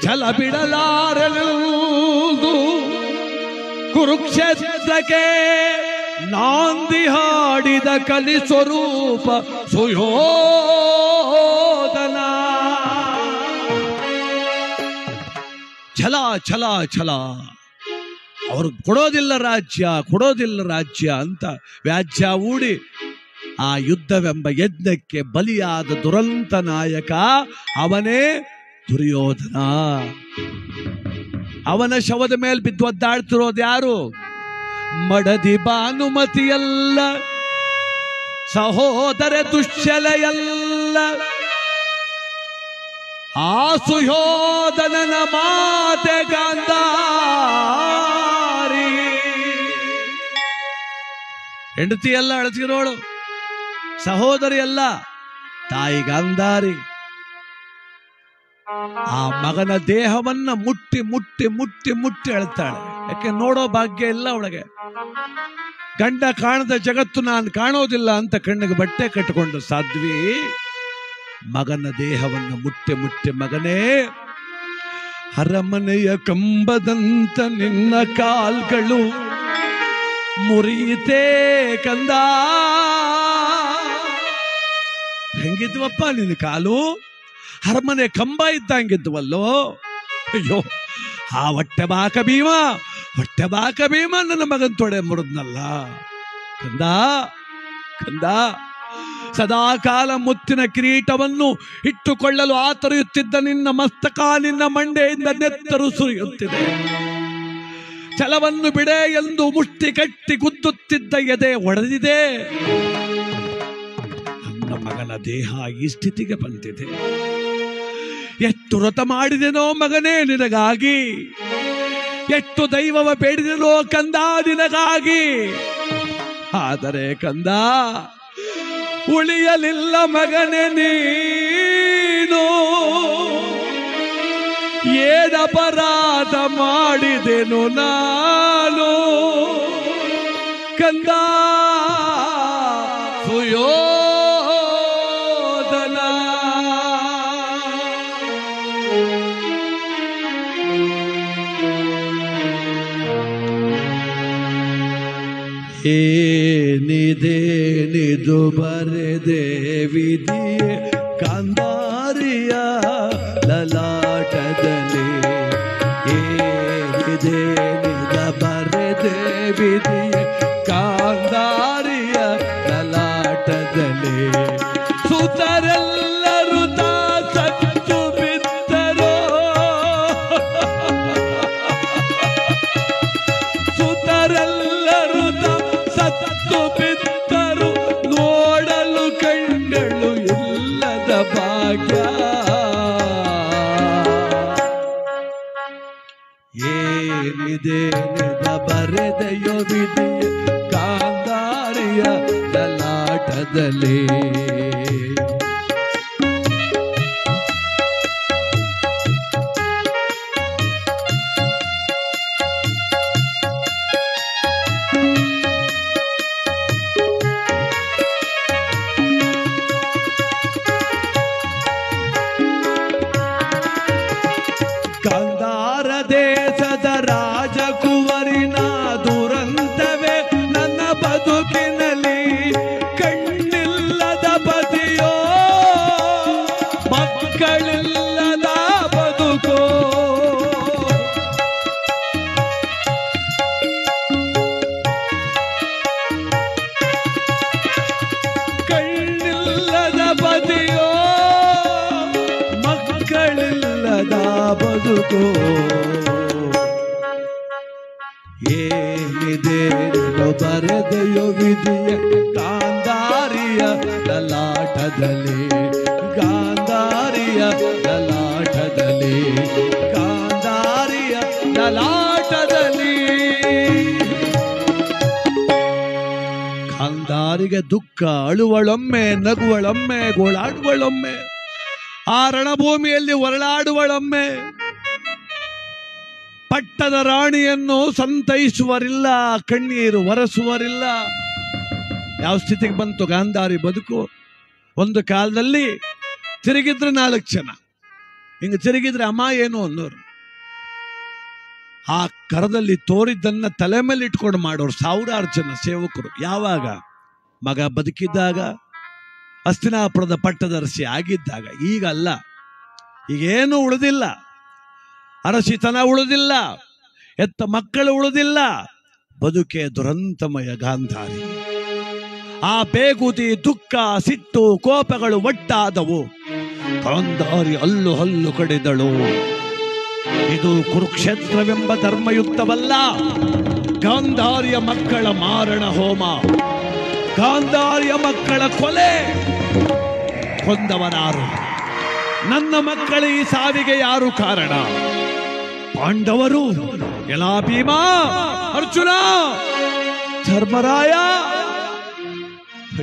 ಛಲ ಬಿಡಲಾರಲು ಕುರುಕ್ಷೇತ್ರಕ್ಕೆ ನಾಂದಿ ಹಾಡಿದ ಕಲಿ ಸ್ವರೂಪ ಸುಯೋಧನ. ಛಲ ಛಲ ಛಲ, ಅವರು ಕೊಡೋದಿಲ್ಲ ರಾಜ್ಯ ಅಂತ ವ್ಯಾಜ್ಯ ಹೂಡಿ ಆ ಯುದ್ಧವೆಂಬ ಯಜ್ಞಕ್ಕೆ ಬಲಿಯಾದ ದುರಂತ ನಾಯಕ ಅವನೇ ದುರ್ಯೋಧನ. ಅವನ ಶವದ ಮೇಲೆ ಬಿದ್ದು ಒದ್ದಾಡ್ತಿರೋದು ಯಾರು? ಮಡದಿ ಭಾನುಮತಿಯಲ್ಲ, ಸಹೋದರ ದುಶ್ಯಲೆಯಲ್ಲ, ಆ ಸುಯೋಧನನ ಮಾತೆ ಗಾಂಧಾರಿ. ಹೆಂಡತಿಯಲ್ಲ ಅಳಸಿರೋಳು, ಸಹೋದರಿ ಅಲ್ಲ, ತಾಯಿ ಗಾಂಧಾರಿ. ಆ ಮಗನ ದೇಹವನ್ನ ಮುಟ್ಟಿ ಮುಟ್ಟಿ ಮುಟ್ಟಿ ಮುಟ್ಟಿ ಅಳ್ತಾಳೆ. ಯಾಕೆ? ನೋಡೋ ಭಾಗ್ಯ ಇಲ್ಲ ಅವಳಿಗೆ. ಗಂಡ ಕಾಣದ ಜಗತ್ತು ನಾನು ಕಾಣೋದಿಲ್ಲ ಅಂತ ಕಣ್ಣಿಗೆ ಬಟ್ಟೆ ಕಟ್ಟಿಕೊಂಡು ಸಾಧ್ವಿ ಮಗನ ದೇಹವನ್ನ ಮುಟ್ಟಿ ಮುಟ್ಟಿ, ಮಗನೇ ಅರಮನೆಯ ಕಂಬದಂತ ನಿನ್ನ ಕಾಲ್ಗಳು ಮುರಿಯಿತೇ ಕಂದ. ಹೆಂಗಿದ್ವಪ್ಪ ನಿನ್ನ ಕಾಲು? ಅರಮನೆ ಕಂಬ ಇದ್ದಂಗಿದ್ವಲ್ಲೋ. ಅಯ್ಯೋ, ಆ ಹೊಟ್ಟೆ ಬಾಕ ಭೀಮ ನನ್ನ ಮಗನ್ ತೊಡೆ ಮುರಿದ್ನಲ್ಲ ಕಂದ. ಸದಾಕಾಲ ಮುತ್ತಿನ ಕಿರೀಟವನ್ನು ಇಟ್ಟುಕೊಳ್ಳಲು ಆತರಿಯುತ್ತಿದ್ದ ನಿನ್ನ ಮಸ್ತಕ ನಿನ್ನ ಮಂಡೆಯಿಂದ ನೆತ್ತರು ಸುರಿಯುತ್ತಿದೆ. ಛಲವನ್ನು ಬಿಡೆ ಎಂದು ಮುಷ್ಟಿ ಕಟ್ಟಿ ಗುದ್ದುತ್ತಿದ್ದ ಎದೆ ಒಡೆದಿದೆ. ನನ್ನ ಮಗನ ದೇಹ ಈ ಸ್ಥಿತಿಗೆ ಬಂದಿದೆ. ಎಷ್ಟು ವ್ರತ ಮಾಡಿದೆನೋ ಮಗನೇ ನಿನಗಾಗಿ, ಎಷ್ಟು ದೈವವ ಬೇಡಿದೆನೋ ಕಂದ ನಿನಗಾಗಿ. ಆದರೆ ಕಂದ ಉಳಿಯಲಿಲ್ಲ ಮಗನೇ ನೀನು. ಏನಪರಾಧ ಮಾಡಿದೆನು ನಾನು ಕಂದ ಸುಯೋಧನ. ಏನಿದೇನಿದು ಬರೆದೆ ವಿಧಿಯೇ ಗಾಂಧಾರಿಯ ಲಲಾಟದಲ್ಲಿ. ಏನಿದೇನಿದ ಬರೆದೆ ವಿಧಿಯೇ ಗಾಂಧಾರಿಯ ಲಲಾಟದಲ್ಲಿ. ಸುತರೆಲ್ಲರೂ ಸತ್ತು ಬಿತ್ತರೋ, ಸುತರೆಲ್ಲರೂ ಸತ್ತು ಬಿತ್ತರು, ನೋಡಲು ಕಣ್ಣುಗಳು ಇಲ್ಲದ ಭಾಗ್ಯ. ಏನಿದೇನಿದ ಬರೆದೆಯೋ ವಿಧಿಯ ಗಾಂಧಾರಿಯ ಲಲಾಟದಲ್ಲಿ. ಗಾಂಧಾರ ದೇಶದ ರಾಜಕುವರಿನ ದುರಂತವೇ ನನ್ನ ಬದುಕಿನಲ್ಲಿ. ಕಣ್ಣಿಲ್ಲದ ಪತಿಯೋ, ಮಕ್ಕಳಿಲ್ಲದ ಬದುಕೋ. ಕಣ್ಣಿಲ್ಲದ ಪತಿಯೋ, ಮಕ್ಕಳಿಲ್ಲದ ಬದುಕೋ. ಏನಿದೆ ಬರೆದೆಯೋ ವಿಧಿಯ ಗಾಂಧಾರಿಯ ಲಲಾಟದಲ್ಲಿ ಗಾಂಧಾರಿಯ ಲಲಾಟದಲ್ಲಿ ಗಾಂಧಾರಿಯ ಲಲಾಟದಲ್ಲಿ ಗಾಂಧಾರಿಗೆ ದುಃಖ ಅಳುವಳೊಮ್ಮೆ ನಗುವಳೊಮ್ಮೆ ಗೋಳಾಡುವಳೊಮ್ಮೆ ಆ ರಣಭೂಮಿಯಲ್ಲಿ ಹೊರಳಾಡುವಳೊಮ್ಮೆ ಪಟ್ಟದ ರಾಣಿಯನ್ನು ಸಂತೈಸುವರಿಲ್ಲ ಕಣ್ಣೀರು ಒರೆಸುವರಿಲ್ಲ ಯಾವ ಸ್ಥಿತಿಗೆ ಬಂತು ಗಾಂಧಾರಿ ಬದುಕು ಒಂದು ಕಾಲದಲ್ಲಿ ತಿರುಗಿದ್ರೆ 4 ಜನ ಹಿಂಗೆ ತಿರುಗಿದ್ರೆ ಅಮ್ಮ ಏನು ಅನ್ನೋರು ಆ ಕರದಲ್ಲಿ ತೋರಿದ್ದನ್ನ ತಲೆ ಮೇಲೆ ಇಟ್ಕೊಂಡು ಮಾಡೋರು ಸಾವಿರಾರು ಜನ ಸೇವಕರು ಯಾವಾಗ ಮಗ ಬದುಕಿದ್ದಾಗ ಹಸ್ತಿನಾಪುರದ ಪಟ್ಟದರಸಿ ಆಗಿದ್ದಾಗ ಈಗ ಅಲ್ಲ ಈಗೇನು ಉಳಿದಿಲ್ಲ ಅರಸಿತನ ಉಳಿದಿಲ್ಲ ಎತ್ತ ಮಕ್ಕಳು ಉಳಿದಿಲ್ಲ ಬದುಕೆ ದುರಂತಮಯ ಗಾಂಧಾರಿ ಆ ಬೇಗುದಿ ದುಃಖ ಸಿಟ್ಟು ಕೋಪಗಳು ಒಟ್ಟಾದವು ಗಾಂಧಾರಿ ಹಲ್ಲು ಹಲ್ಲು ಕಡಿದಳು ಇದು ಕುರುಕ್ಷೇತ್ರವೆಂಬ ಧರ್ಮಯುದ್ಧವಲ್ಲ ಗಾಂಧಾರಿಯ ಮಕ್ಕಳ ಮಾರಣ ಹೋಮ ಗಾಂಧಾರಿಯ ಮಕ್ಕಳ ಕೊಲೆ ಕೊಂದವನಾರು ನನ್ನ ಮಕ್ಕಳ ಈ ಸಾವಿಗೆ ಯಾರು ಕಾರಣ ಪಾಂಡವರು ಎಲ್ಲಾ ಭೀಮ ಅರ್ಜುನ ಧರ್ಮರಾಯ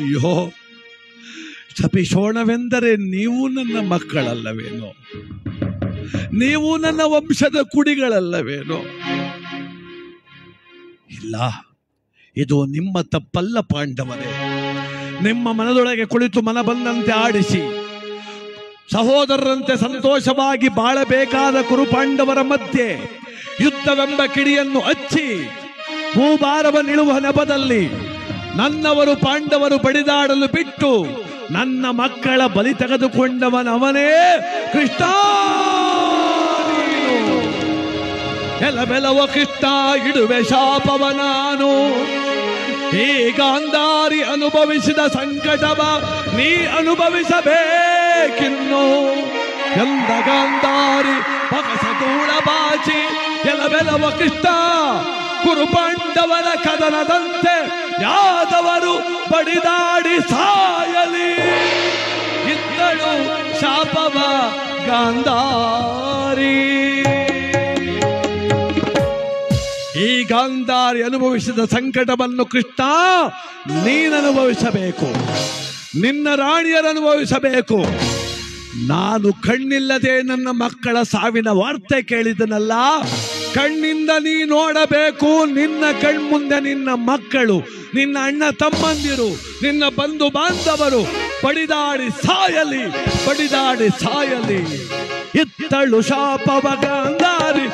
ಅಯ್ಯೋ ಶಪಿಸೋಣವೆಂದರೆ ನೀವು ನನ್ನ ಮಕ್ಕಳಲ್ಲವೇನೋ ನೀವು ನನ್ನ ವಂಶದ ಕುಡಿಗಳಲ್ಲವೇನೋ ಇಲ್ಲ ಇದು ನಿಮ್ಮ ತಪ್ಪಲ್ಲ ಪಾಂಡವರೇ ನಿಮ್ಮ ಮನದೊಳಗೆ ಕುಳಿತು ಮನ ಬಂದಂತೆ ಆಡಿಸಿ ಸಹೋದರರಂತೆ ಸಂತೋಷವಾಗಿ ಬಾಳಬೇಕಾದ ಕುರುಪಾಂಡವರ ಮಧ್ಯೆ ಯುದ್ಧವೆಂಬ ಕಿಡಿಯನ್ನು ಹಚ್ಚಿ ಭೂಭಾರವನ್ನಿಳುವ ನೆಪದಲ್ಲಿ ನನ್ನವರು ಪಾಂಡವರು ಬಡಿದಾಡಲು ಬಿಟ್ಟು ನನ್ನ ಮಕ್ಕಳ ಬಲಿ ತೆಗೆದುಕೊಂಡವನವನೇ ಕೃಷ್ಣ ಎಲಬೆಲವ ಕೃಷ್ಣ ಇಡುವೆ ಶಾಪವ ನಾನು ಈ ಗಾಂಧಾರಿ ಅನುಭವಿಸಿದ ಸಂಕಟವ ನೀ ಅನುಭವಿಸಬೇಕಿನ್ನು ಎಂದ ಗಾಂಧಾರಿ ಪಗಸದೂಳ ಬಾಚಿ ಎಲಬೆಲವ ಕೃಷ್ಣ ಕುರುಪಾಂಡವರ ಕದನದಂತೆ ಯಾದವರು ಬಡಿದಾಡಿ ಸಾಯಲಿ ಇದ್ದಳು ಶಾಪವ ಗಾಂಧಾರಿ ಈ ಗಾಂಧಾರಿ ಅನುಭವಿಸಿದ ಸಂಕಟವನ್ನು ಕೃಷ್ಣ ನೀನನುಭವಿಸಬೇಕು ನಿನ್ನ ರಾಣಿಯರು ಅನುಭವಿಸಬೇಕು ನಾನು ಕಣ್ಣಿಲ್ಲದೆ ನನ್ನ ಮಕ್ಕಳ ಸಾವಿನ ವಾರ್ತೆ ಕೇಳಿದನಲ್ಲ ಕಣ್ಣಿಂದ ನೀ ನೋಡಬೇಕು ನಿನ್ನ ಕಣ್ಮುಂದೆ ನಿನ್ನ ಮಕ್ಕಳು ನಿನ್ನ ಅಣ್ಣ ತಮ್ಮಂದಿರು ನಿನ್ನ ಬಂಧು ಬಾಂಧವರು ಬಡಿದಾಡಿ ಸಾಯಲಿ ಇತ್ತಳು ಶಾಪವ ಗಾಂಧಾರಿ